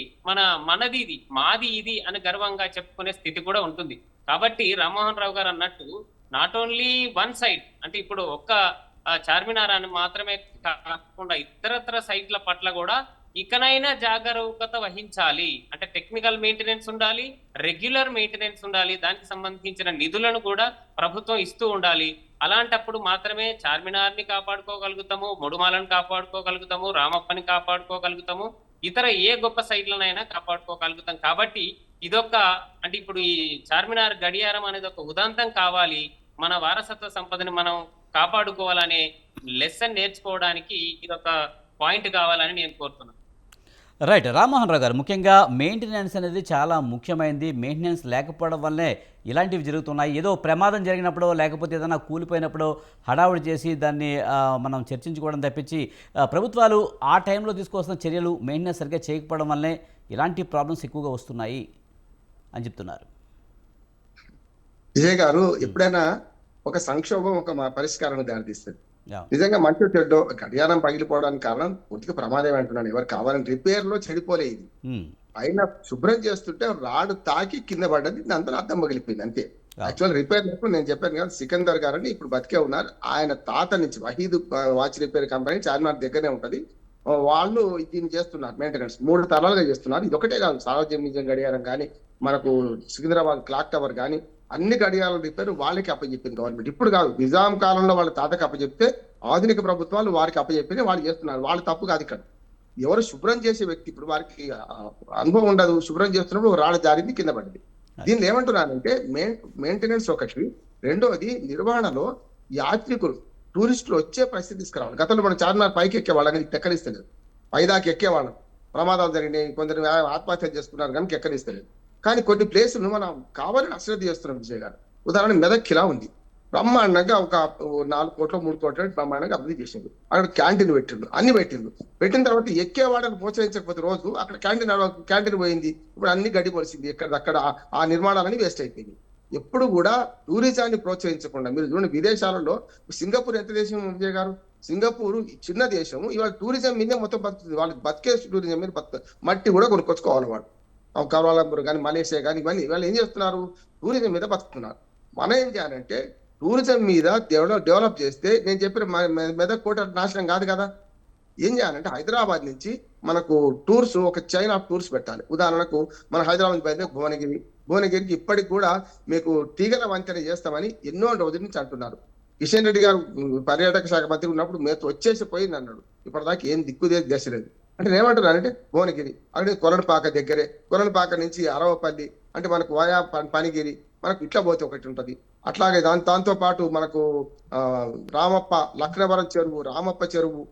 మనది ఇది, మాది ఇది అని గర్వంగా చెప్పుకునే స్థితి కూడా ఉంటుంది. కాబట్టి రామ్మోహన్ రావు గారు అన్నట్టు నాట్ ఓన్లీ వన్ సైట్, అంటే ఇప్పుడు ఒక్క చార్మినార్ అని మాత్రమే కాకుండా ఇతరత్ర సైట్ల పట్ల కూడా ఇకనైనా జాగరూకత వహించాలి. అంటే టెక్నికల్ మెయింటెనెన్స్ ఉండాలి, రెగ్యులర్ మెయింటెనెన్స్ ఉండాలి, దానికి సంబంధించిన నిధులను కూడా ప్రభుత్వం ఇస్తూ ఉండాలి. అలాంటప్పుడు మాత్రమే చార్మినార్ ని కాపాడుకోగలుగుతాము, ముడుమాలను కాపాడుకోగలుగుతాము, రామప్పని కాపాడుకోగలుగుతాము, ఇతర ఏ గొప్ప సైట్లనైనా కాపాడుకోగలుగుతాం. కాబట్టి ఇదొక అంటే ఇప్పుడు ఈ చార్మినార్ గడియారం అనేది ఒక ఉదంతం కావాలి. మన వారసత్వ సంపదని మనం కాపాడుకోవాలనే లెసన్ నేర్చుకోవడానికి ఇదొక పాయింట్ కావాలని నేను కోరుతున్నాను. రైట్. రామ్మోహన్ రావు గారు, ముఖ్యంగా మెయింటెనెన్స్ అనేది చాలా ముఖ్యమైనది. మెయింటెనెన్స్ లేకపోవడం వల్లే ఇలాంటివి జరుగుతున్నాయి. ఏదో ప్రమాదం జరిగినప్పుడు లేకపోతే ఏదైనా కూలిపోయినప్పుడు హడావుడి చేసి దాన్ని మనం చర్చించుకోవడం తప్పించి ప్రభుత్వాలు ఆ టైంలో తీసుకోవాల్సిన చర్యలు మెయింటెనెన్స్ సరిగ్గా చేయకపోవడం వల్లే ఇలాంటి ప్రాబ్లమ్స్ ఎక్కువగా వస్తున్నాయి అని చెప్తున్నారు. విజయ్ గారు, ఎప్పుడైనా ఒక సంక్షోభం ఒక పరిష్కారాన్ని దారితీస్తుంది. నిజంగా మంచి చెడ్డో గడియారం పగిలిపోవడానికి కారణం పూర్తిగా ప్రమాదం అంటున్నాను. ఎవరు కావాలని రిపేర్ లో చెడిపోలేదు. పైన శుభ్రం చేస్తుంటే రాడు తాకి కింద పడ్డది, దాంతో అద్దం పగిలిపోయింది అంతే. యాక్చువల్ రిపేర్ నేను చెప్పాను కదా, సికందర్ గారని ఇప్పుడు బతికే ఉన్నారు. ఆయన తాత నుంచి Waheed watch repair company Charminar దగ్గరనే ఉంటది. వాళ్ళు దీన్ని చేస్తున్నారు, మెయింటెనెన్స్ 3 తరాలుగా చేస్తున్నారు. ఇది ఒకటే కాదు, సార్వజనిక గడియారం కానీ, మనకు సికింద్రాబాద్ క్లాక్ టవర్ కానీ, అన్ని గడియారాల రిపేర్ వాళ్ళకి అప్పచెప్పింది గవర్నమెంట్. ఇప్పుడు కాదు, నిజాం కాలంలో వాళ్ళ తాతకి అప్పచెప్తే ఆధునిక ప్రభుత్వాలు వారికి అప్పచెప్పింది, వాళ్ళు చేస్తున్నారు. వాళ్ళ తప్పు కాదు ఇక్కడ. ఎవరు శుభ్రం చేసే వ్యక్తి, ఇప్పుడు వారికి అనుభవం ఉండదు, శుభ్రం చేస్తున్నప్పుడు రాళ్ళ జారింది, కింద పడింది. దీన్ని ఏమంటున్నానంటే మెయింటెనెన్స్ ఒకటి, రెండోది నిర్వహణలో యాత్రికులు టూరిస్టులు వచ్చే పరిస్థితి తీసుకురావాలి. గతంలో మనం చార్మినార్ పైకి ఎక్కేవాళ్ళం, ఎక్కడిస్తలేదు. పైదాకి ఎక్కేవాళ్ళం, ప్రమాదాలు జరిగినాయి, కొందరు ఆత్మహత్యలు చేసుకున్నారు కనుక ఎక్కడిస్తలేదు. కానీ కొన్ని ప్లేసులను మనం కావాలని అశ్రద్ధ చేస్తున్నాం విజయ్ గారు. ఉదాహరణ మెదక్ కిలా ఉంది, బ్రహ్మాండంగా ఒక 4 కోట్లు 3 కోట్ల బ్రహ్మాండంగా అభివృద్ధి చేసిండు. అక్కడ క్యాంటీన్ పెట్టిండు, అన్ని పెట్టిన తర్వాత ఎక్కేవాడని ప్రోత్సహించకపోతే రోజు అక్కడ క్యాంటీన్ పోయింది, ఇప్పుడు అన్ని గడ్డి పొలిసింది, అక్కడ ఆ నిర్మాణాలన్నీ వేస్ట్ అయిపోయింది. ఎప్పుడు కూడా టూరిజాన్ని ప్రోత్సహించకుండా, మీరు చూడండి విదేశాలలో సింగపూర్ ఎంత దేశం విజయ్ గారు, సింగపూర్ చిన్న దేశము, ఇవాళ టూరిజం మీదే మొత్తం బతుకుతుంది. వాళ్ళకి బతికే టూరిజం మీద మట్టి కూడా కొనుక్కొచ్చుకోవాలి వాడు. కౌలాలంపూర్ కానీ, మలేషియా కానీ, ఇవన్నీ వాళ్ళు ఏం చేస్తున్నారు, టూరిజం మీద బతుకుతున్నారు. మనం ఏం చేయాలంటే టూరిజం మీద డెవలప్ చేస్తే, నేను చెప్పిన మెదక్ కోట నాశనం కాదు కదా. ఏం చేయాలంటే హైదరాబాద్ నుంచి మనకు టూర్స్, ఒక చైన్ ఆఫ్ టూర్స్ పెట్టాలి. ఉదాహరణకు మన హైదరాబాద్ నుంచి భువనగిరికి ఇప్పటికి కూడా మీకు తీగల వంతెన చేస్తామని ఎన్నో రోజుల నుంచి అంటున్నారు. కిషన్ రెడ్డి గారు పర్యాటక శాఖ మంత్రి ఉన్నప్పుడు మేతో వచ్చేసి పోయింది అన్నాడు. ఇప్పటిదాకా ఏం దిక్కుదేది దశలేదు. అంటే ఏమంటున్నారంటే భువనగిరి, అంటే కొలనుపాక దగ్గరే, కొలనుపాక నుంచి అరవపల్లి, అంటే మనకు వాయా పనిగిరి, మనకు ఇట్లా పోతే ఒకటి ఉంటది. అట్లాగే దాంతో పాటు మనకు రామప్ప, లక్నవరం చెరువు, రామప్ప చెరువు,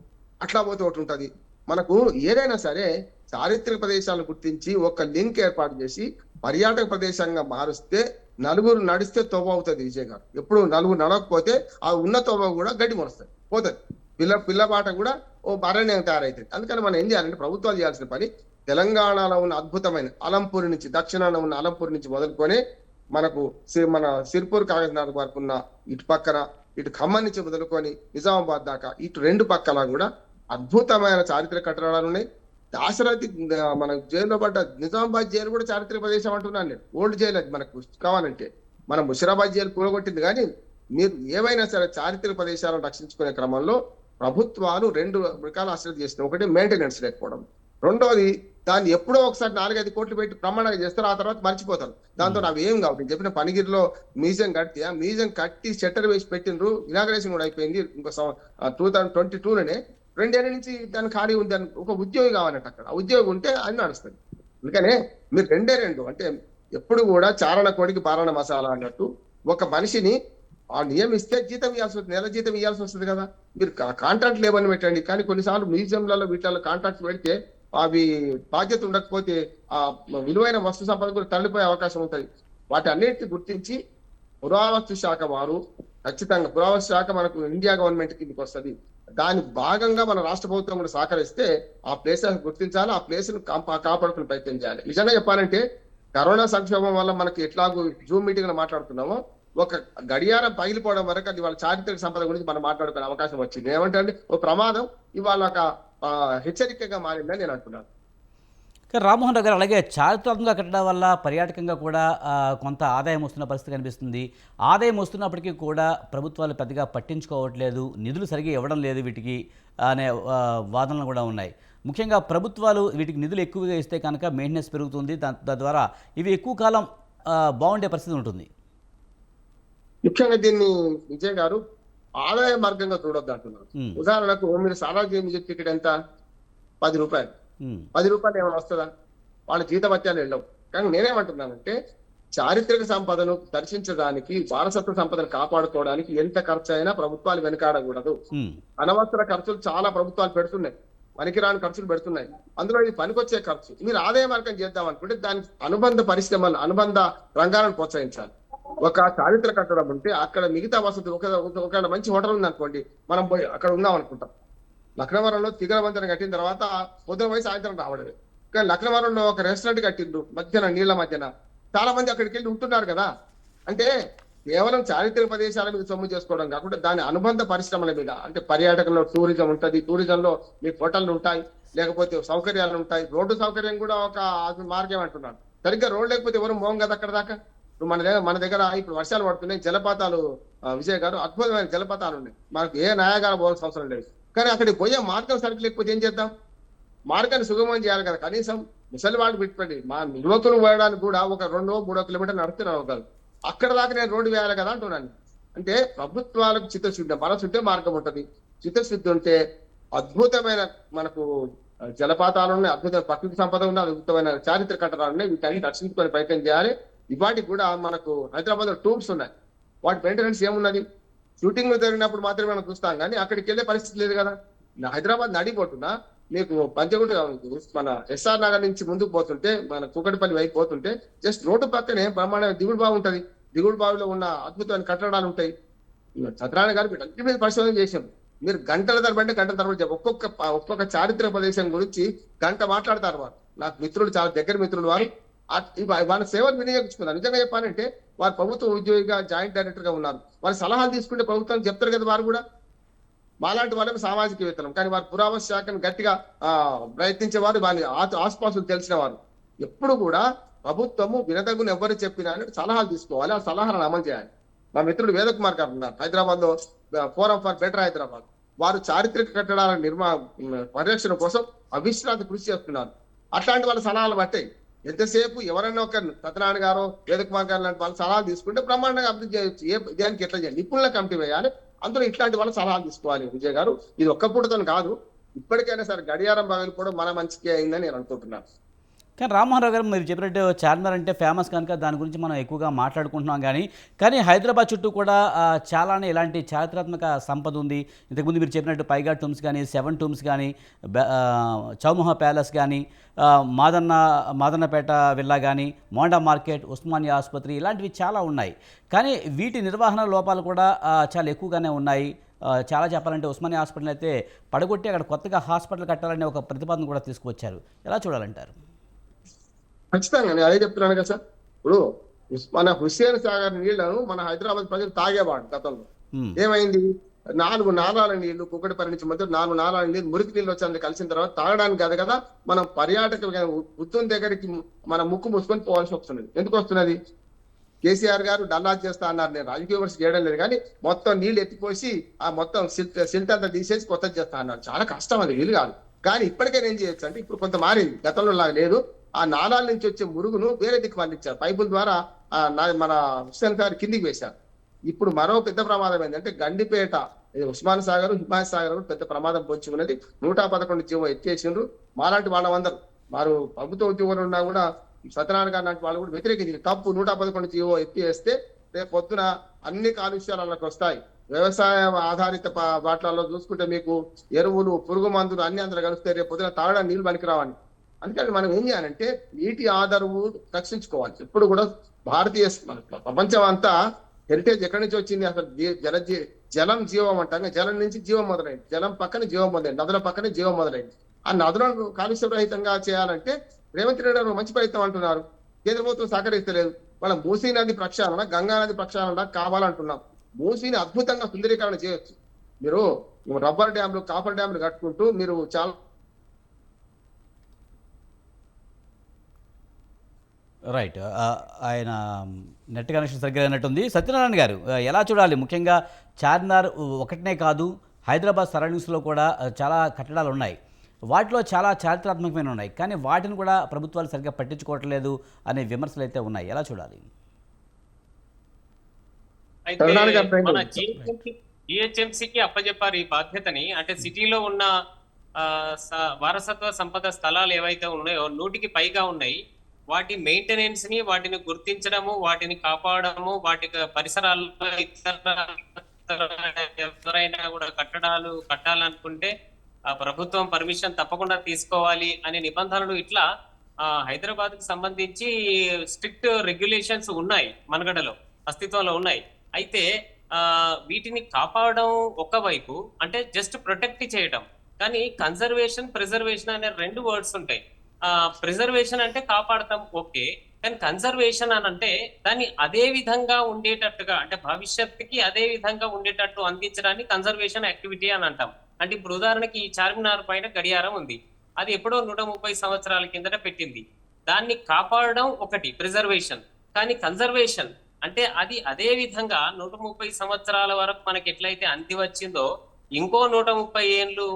అట్లా పోతే ఒకటి ఉంటది. మనకు ఏదైనా సరే చారిత్రక ప్రదేశాలను గుర్తించి ఒక లింక్ ఏర్పాటు చేసి పర్యాటక ప్రదేశంగా మారుస్తే నలుగురు నడిస్తే తోవ అవుతుంది విజయ్ గారు. ఎప్పుడు నలుగురు నడవకపోతే ఆ ఉన్న తోవ కూడా గడ్డి మొలుస్తుంది, పోతుంది. పిల్లబాట కూడా ఓ అరణ్యం తయారైతుంది. అందుకని మనం ఏం చేయాలంటే ప్రభుత్వాలు చేయాల్సిన పని, తెలంగాణలో ఉన్న అద్భుతమైన అలంపూర్ నుంచి, దక్షిణాన ఉన్న అలంపూర్ నుంచి మొదలుకొని మనకు మన సిర్పూర్ కాగజ్నగర్ వరకు ఉన్న ఇటు పక్కన ఇటు ఖమ్మం నుంచి మొదలుకొని నిజామాబాద్ దాకా ఇటు రెండు పక్కల కూడా అద్భుతమైన చారిత్రక కట్టడాలు ఉన్నాయి. దాశరథి మన జైల్లో పడ్డ నిజామాబాద్ జైలు కూడా చారిత్రక ప్రదేశం అంటున్నాను నేను. ఓల్డ్ జైలు అది మనకు కావాలంటే. మనం ముషిరాబాద్ జైలు కూలగొట్టింది, కానీ మీరు ఏవైనా సరే చారిత్రక ప్రదేశాలను రక్షించుకునే క్రమంలో ప్రభుత్వాలు రెండు రకాల అశ్రద్ధ చేస్తున్నాయి. ఒకటి మెయింటెనెన్స్ లేకపోవడం, రెండోది దాన్ని ఎప్పుడో ఒకసారి 4-5 కోట్లు పెట్టి బ్రహ్మాండంగా చేస్తారు, ఆ తర్వాత మర్చిపోతారు. దాంతో అవి ఏం కావు. నేను చెప్పిన పనిగిరిలో మ్యూజియం కడితే ఆ మ్యూజియం కట్టి షట్టర్ వేసి పెట్టిండ్రు, ఇనాగ్రేషన్ కూడా అయిపోయింది. ఇంకో 2022లోనే 2 ఏళ్ల నుంచి దాని ఖాళీ ఉంది. అని ఒక ఉద్యోగి కావాలంటే అక్కడ ఆ ఉద్యోగి ఉంటే అది నడుస్తుంది. అందుకనే మీరు రెండు అంటే ఎప్పుడు కూడా చారణ కోడికి పారణ మసాలా అన్నట్టు ఒక మనిషిని నియమిస్తే జీతం ఇవ్వాల్సి వస్తుంది, నెల జీతం ఇవ్వాల్సి వస్తుంది కదా. మీరు కాంట్రాక్ట్ లేబర్ని పెట్టండి, కానీ కొన్నిసార్లు మ్యూజియంలలో వీటిలో కాంట్రాక్ట్ పెడితే అవి బాధ్యత ఉండకపోతే ఆ విలువైన వస్తు సంపద కూడా తరలిపోయే అవకాశం ఉంటుంది. వాటి అన్నిటిని గుర్తించి పురావస్తు శాఖ వారు ఖచ్చితంగా, పురావస్తు శాఖ మనకు ఇండియా గవర్నమెంట్ కిందకి వస్తుంది, దాని భాగంగా మన రాష్ట్ర ప్రభుత్వం కూడా సహకరిస్తే ఆ ప్లేస్ గుర్తించాలి, ఆ ప్లేస్ ను కాపాడుకుని ప్రయత్నం చేయాలి. నిజంగా చెప్పాలంటే కరోనా సంక్షోభం వల్ల మనకి ఎట్లాగో జూమ్ మీటింగ్ లో మాట్లాడుతున్నామో, ఒక గడియారం పగిలిపోవడం వరకు అది వాళ్ళ చారిత్రక సంపద గురించి మనం మాట్లాడుకునే అవకాశం వచ్చింది. ఏమంటే ఒక ప్రమాదం ఇవాళ ఒక హెచ్చరికగా మారిందని నేను అంటున్నాను. రామ్మోహన్ రావు గారు, అలాగే చారిత్రాత్మకంగా కట్టడం వల్ల పర్యాటకంగా కూడా కొంత ఆదాయం వస్తున్న పరిస్థితి కనిపిస్తుంది. ఆదాయం వస్తున్నప్పటికీ కూడా ప్రభుత్వాలు పెద్దగా పట్టించుకోవట్లేదు, నిధులు సరిగ్గా ఇవ్వడం లేదు వీటికి అనే వాదనలు కూడా ఉన్నాయి. ముఖ్యంగా ప్రభుత్వాలు వీటికి నిధులు ఎక్కువగా ఇస్తే కనుక మెయింటెనెన్స్ పెరుగుతుంది, తద్వారా ఇవి ఎక్కువ కాలం బాగుండే పరిస్థితి ఉంటుంది. ముఖ్యంగా దీన్ని విజయ్ గారు ఆదాయ మార్గంగా చూడొద్దు అంటున్నారు. ఉదాహరణకు మీరు సారా మ్యూజిక్ టికెట్ ఎంత? 10 రూపాయలు. 10 రూపాయలు ఏమైనా వస్తుందా? వాళ్ళ జీతభత్యాలు వెళ్ళవు. కానీ నేనేమంటున్నానంటే చారిత్రక సంపదను దర్శించడానికి, వారసత్వ సంపదను కాపాడుకోవడానికి ఎంత ఖర్చు అయినా ప్రభుత్వాలు వెనకాడకూడదు. అనవసర ఖర్చులు చాలా ప్రభుత్వాలు పెడుతున్నాయి, పనికిరాని ఖర్చులు పెడుతున్నాయి. అందులో ఇది పనికొచ్చే ఖర్చు. మీరు ఆదాయ మార్గం చేద్దాం అనుకుంటే దానికి అనుబంధ పరిశ్రమలు, అనుబంధ రంగాలను ప్రోత్సహించాలి. ఒక చారిత్ర కట్టడం ఉంటే అక్కడ మిగతా వసతి, ఒక మంచి హోటల్ ఉంది అనుకోండి, మనం పోయి అక్కడ ఉన్నాం అనుకుంటాం. లక్నవరంలో తిగల వంతెన కట్టిన తర్వాత పొద్దున పోయి సాయంత్రం రావడమే. కానీ లక్నవరంలో ఒక రెస్టారెంట్ కట్టిండ్రు మధ్యన, నీళ్ల మధ్యన, చాలా మంది అక్కడికి వెళ్ళి ఉంటున్నారు కదా. అంటే కేవలం చారిత్రక ప్రదేశాల మీద సొమ్ము చేసుకోవడం కాకుండా దాని అనుబంధ పరిశ్రమల మీద, అంటే పర్యాటకంలో టూరిజం ఉంటుంది, టూరిజంలో మీకు హోటళ్లు ఉంటాయి, లేకపోతే సౌకర్యాలు ఉంటాయి. రోడ్డు సౌకర్యం కూడా ఒక మార్గం అంటున్నాను. సరిగ్గా రోడ్ లేకపోతే ఎవరు మోం కదా అక్కడ దాకా. మన దగ్గర ఇప్పుడు వర్షాలు పడుతున్నాయి, జలపాతాలు విజయ్ గారు, అద్భుతమైన జలపాతాలు ఉన్నాయి. మనకు ఏ న్యాయగారం పోవాల్సిన అవసరం లేదు. కానీ అక్కడికి పోయే మార్గం సరిగ్గా లేకపోతే ఏం చేద్దాం? మార్గాన్ని సుగమం చేయాలి కదా. కనీసం ముసలి వాళ్ళు పెట్టుకోండి, మా యువకులు పోయడానికి కూడా ఒక 2-3 కిలోమీటర్లు నడుస్తున్నారు కదా, అక్కడ దాకా నేను రోడ్డు వేయాలి కదా అంటున్నాను. అంటే ప్రభుత్వాలకు చిత్తశుద్ధి, మనసుంటే మార్గం ఉంటుంది. చిత్తశుద్ధి ఉంటే అద్భుతమైన మనకు జలపాతాలు ఉన్నాయి, అద్భుతమైన ప్రకృతి సంపద ఉన్నాయి, అద్భుతమైన చారిత్రక కట్టడాలు ఉన్నాయి. వీటన్ని రక్షించుకొని ప్రయత్నం చేయాలి. ఇవాటికి కూడా మనకు హైదరాబాద్ లో టూర్స్ ఉన్నాయి, వాటి మెయింటెనెన్స్ ఏమున్నది? షూటింగ్ జరిగినప్పుడు మాత్రమే మనం చూస్తాం, కానీ అక్కడికి వెళ్ళే పరిస్థితి లేదు కదా. హైదరాబాద్ నడిపోతున్నా మీకు పంచగుంట, మన ఎస్ఆర్ నగర్ నుంచి ముందుకు పోతుంటే, మన కూకటిపల్లి వైపు పోతుంటే జస్ట్ రోడ్డు పక్కనే బ్రహ్మాండమైన దిగుడు బావి ఉంటది. దిగుడు బావిలో ఉన్న అద్భుతమైన కట్టడాలు ఉంటాయి. సత్యనారాయణ గారు మీరు అన్ని మీద పరిశోధన చేశాం. మీరు గంటల తరబడి గంటల తరబడి ఒక్కొక్క చారిత్రక ప్రదేశం గురించి గంట మాట్లాడతారు వారు. నాకు మిత్రులు, చాలా దగ్గర మిత్రులు వారు. వాళ్ళ సేవలు వినియోగించుకున్నారు. నిజంగా చెప్పాలంటే వారు ప్రభుత్వ ఉద్యోగిగా, జాయింట్ డైరెక్టర్ గా ఉన్నారు. వారి సలహాలు తీసుకుంటే ప్రభుత్వం చెప్తారు కదా. వారు కూడా మాలాంటి వాళ్ళకి సామాజిక వేతనం, కానీ వారు పురావస్తు శాఖను గట్టిగా ప్రయత్నించేవారు, వారి ఆసుపాసులు తెలిసిన వారు. ఎప్పుడు కూడా ప్రభుత్వము వినదగును ఎవరు చెప్పినా సలహాలు తీసుకోవాలి, ఆ సలహాలను అమలు చేయాలి. మా మిత్రుడు వేదకుమార్ గారు ఉన్నారు హైదరాబాద్ లో, ఫోరం ఫర్ బెటర్ హైదరాబాద్. వారు చారిత్రక కట్టడాల పరిరక్షణ కోసం అవిశ్రాంతి కృషి చేస్తున్నారు. అట్లాంటి వాళ్ళ సలహాలు బట్టే ఎంతసేపు ఎవరైనా ఒక సత్యనారాయణ గారు, వేదకుమార్ గారు లాంటి వాళ్ళ సలహాలు తీసుకుంటే బ్రహ్మాండంగా అభివృద్ధి చేయొచ్చు. దానికి ఎట్లా చేయాలి, నిపుణుల కమిటీ వేయాలి, అందులో ఇట్లాంటి వాళ్ళ సలహాలు తీసుకోవాలి. విజయ్ గారు, ఇది ఒక్క పూటతో కాదు, ఇప్పటికైనా సరే గడియారం పగిలిపోవడం మన మంచికి అయిందని నేను అనుకుంటున్నాను. కానీ రామ్మోహన్ రావు గారు, మీరు చెప్పినట్టు చార్మినార్ అంటే ఫేమస్ కనుక దాని గురించి మనం ఎక్కువగా మాట్లాడుకుంటున్నాం. కానీ హైదరాబాద్ చుట్టూ కూడా చాలానే ఇలాంటి చారిత్రాత్మక సంపద ఉంది. ఇంతకుముందు మీరు చెప్పినట్టు పైగా టూమ్స్ కానీ, 7 టూమ్స్ కానీ, చౌమహా ప్యాలెస్ కానీ, మాదన్నపేట విల్లా కానీ, మోండా మార్కెట్, ఉస్మానియా ఆసుపత్రి, ఇలాంటివి చాలా ఉన్నాయి. కానీ వీటి నిర్వహణ లోపాలు కూడా చాలా ఎక్కువగానే ఉన్నాయి. చాలా చెప్పాలంటే ఉస్మానియా హాస్పిటల్ అయితే పడగొట్టి అక్కడ కొత్తగా హాస్పిటల్ కట్టాలనే ఒక ప్రతిపాదన కూడా తీసుకువచ్చారు. ఎలా చూడాలంటారు? ఖచ్చితంగా నేను అదే చెప్తున్నాను కదా సార్. ఇప్పుడు మన హుస్సేన్ సాగర్ నీళ్లను మన హైదరాబాద్ ప్రజలు తాగేవాడు గతంలో. ఉమ్, ఏమైంది? 4 నాలాల నీళ్లు కుక్కటిపల్లి నుంచి మధ్య 4 నాలాల నీళ్లు మురికి నీళ్ళు వచ్చి కలిసిన తర్వాత తాగడానికి కాదు కదా, మనం పర్యాటకులు ఉత్తుని దగ్గరికి మన ముక్కు మూసుకొని పోవాల్సి వస్తున్నది. ఎందుకు వస్తున్నది? కేసీఆర్ గారు డల్లా చేస్తా అన్నారు. నేను రాజకీయ విమర్శ చేయడం లేదు, కానీ మొత్తం నీళ్లు ఎత్తిపోసి ఆ మొత్తం సిల్ట్ అంతా తీసేసి కొత్తది చేస్తా అన్నారు. చాలా కష్టం, అది వీలు కాదు. కానీ ఇప్పటికే ఏం చేయొచ్చు అంటే, ఇప్పుడు కొంత మారింది, గతంలో లాగా లేదు. ఆ నాలాల నుంచి వచ్చే మురుగును వేరే దిక్కు మళ్ళించారు, పైపుల ద్వారా మన హుస్సేన్ సాగర్ కిందికి వేశారు. ఇప్పుడు మరో పెద్ద ప్రమాదం ఏంటంటే గండిపేట, ఉస్మాన్ సాగర్, హిమాయత్ సాగర్ పెద్ద ప్రమాదం పొంచి ఉన్నది. 111 జీవో ఎత్తేసిండ్రు. మాలాంటి వాళ్ళందరూ వారు ప్రభుత్వ ఉద్యోగులు ఉన్నా కూడా సత్యనారాయణ గారు లాంటి వాళ్ళు కూడా వ్యతిరేకించింది. తప్పు, 111 జీవో ఎత్తేస్తే రేపు పొద్దున అన్ని కాలుష్యాలు వాళ్ళకి వస్తాయి. వ్యవసాయ ఆధారిత వాటిలలో చూసుకుంటే మీకు ఎరువులు, పురుగు మందులు అన్ని అందులో కలిస్తే రేపు పొద్దున తాగడానికి నీళ్లు పనికిరావని. అందుకని మనం ఏం చేయాలంటే నీటి ఆధారము రక్షించుకోవాలి. ఇప్పుడు కూడా భారతీయ ప్రపంచం అంతా హెరిటేజ్ ఎక్కడి నుంచి వచ్చింది? అసలు జలం జీవం అంటాం. జలం నుంచి జీవం మొదలైంది, జలం పక్కన జీవం మొదలైంది, నదుల పక్కనే జీవం మొదలైంది. ఆ నదులను కాలుష్య రహితంగా చేయాలంటే రేవంత్ రెడ్డి గారు మంచి ప్రయత్నం అంటున్నారు, కేంద్ర ప్రభుత్వం సహకరిస్తలేదు. వాళ్ళ మూసీ నది ప్రక్షాళన, గంగా నది ప్రక్షాళన కావాలంటున్నాం. మూసీని అద్భుతంగా సుందరీకరణ చేయొచ్చు. మీరు రబ్బర్ డ్యామ్లు, కాపర్ డ్యామ్లు కట్టుకుంటూ మీరు చాలా రైట్. ఆయన నెట్ కనెక్షన్ సరిగ్గా అయినట్టుంది. సత్యనారాయణ గారు, ఎలా చూడాలి? ముఖ్యంగా చార్మినార్ ఒకటినే కాదు, హైదరాబాద్ సరౌండింగ్స్లో కూడా చాలా కట్టడాలు ఉన్నాయి. వాటిలో చాలా చారిత్రాత్మకమైన ఉన్నాయి, కానీ వాటిని కూడా ప్రభుత్వాలు సరిగ్గా పట్టించుకోవట్లేదు అనే విమర్శలు అయితే ఉన్నాయి. ఎలా చూడాలి? అయితే మన జిహెచ్ఎంసీకి అప్పచెప్పారు ఈ బాధ్యతని. అంటే సిటీలో ఉన్న వారసత్వ సంపద స్థలాలు ఏవైతే ఉన్నాయో 100కి పైగా ఉన్నాయి. వాటి మెయింటెనెన్స్ ని, వాటిని గుర్తించడము, వాటిని కాపాడము, వాటి పరిసరాల్లో ఎవరైనా కూడా కట్టడాలు కట్టాలనుకుంటే ప్రభుత్వం పర్మిషన్ తప్పకుండా తీసుకోవాలి అనే నిబంధనలు ఇట్లా హైదరాబాద్ కి సంబంధించి స్ట్రిక్ట్ రెగ్యులేషన్స్ ఉన్నాయి, మనగడలో అస్తిత్వంలో ఉన్నాయి. అయితే వీటిని కాపాడడం ఒకవైపు అంటే జస్ట్ ప్రొటెక్ట్ చేయడం, కానీ కన్జర్వేషన్, ప్రిజర్వేషన్ అనే 2 వర్డ్స్ ఉంటాయి. ప్రిజర్వేషన్ అంటే కాపాడతాం, ఓకే, కానీ కన్జర్వేషన్ అని అంటే దాన్ని అదే విధంగా ఉండేటట్టుగా, అంటే భవిష్యత్తుకి అదే విధంగా ఉండేటట్టు అందించడాన్ని కన్జర్వేషన్ యాక్టివిటీ అని అంటాం. అంటే ఇప్పుడు ఉదాహరణకి ఈ చార్మినార్ పైన గడియారం ఉంది, అది ఎప్పుడో 130 సంవత్సరాల కిందట పెట్టింది. దాన్ని కాపాడడం ఒకటి ప్రిజర్వేషన్, కానీ కన్జర్వేషన్ అంటే అది అదే విధంగా 130 సంవత్సరాల వరకు మనకి ఎట్లయితే అంది వచ్చిందో ఇంకో 130 ఏళ్ళు,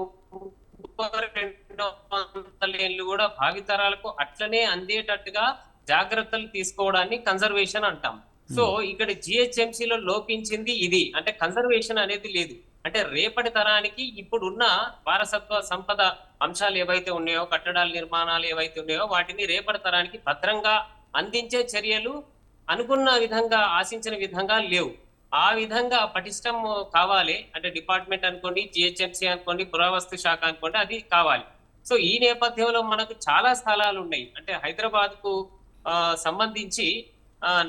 200 ఏళ్ళు కూడా భావితరాలకు అట్లనే అందేటట్టుగా జాగ్రత్తలు తీసుకోవడాన్ని కన్జర్వేషన్ అంటాం. సో ఇక్కడ జిహెచ్ఎంసీలో లోపించింది ఇది, అంటే కన్జర్వేషన్ అనేది లేదు. అంటే రేపటి తరానికి ఇప్పుడున్న వారసత్వ సంపద అంశాలు ఏవైతే ఉన్నాయో, కట్టడాల నిర్మాణాలు ఏవైతే ఉన్నాయో వాటిని రేపటి తరానికి భద్రంగా అందించే చర్యలు అనుకున్న విధంగా, ఆశించిన విధంగా లేవు. ఆ విధంగా పటిష్టం కావాలి అంటే డిపార్ట్మెంట్ అనుకోండి, జిహెచ్ఎంసీ అనుకోండి, పురావస్తు శాఖ అనుకోండి, అది కావాలి. సో ఈ నేపథ్యంలో మనకు చాలా స్థలాలు ఉన్నాయి. అంటే హైదరాబాద్ కు సంబంధించి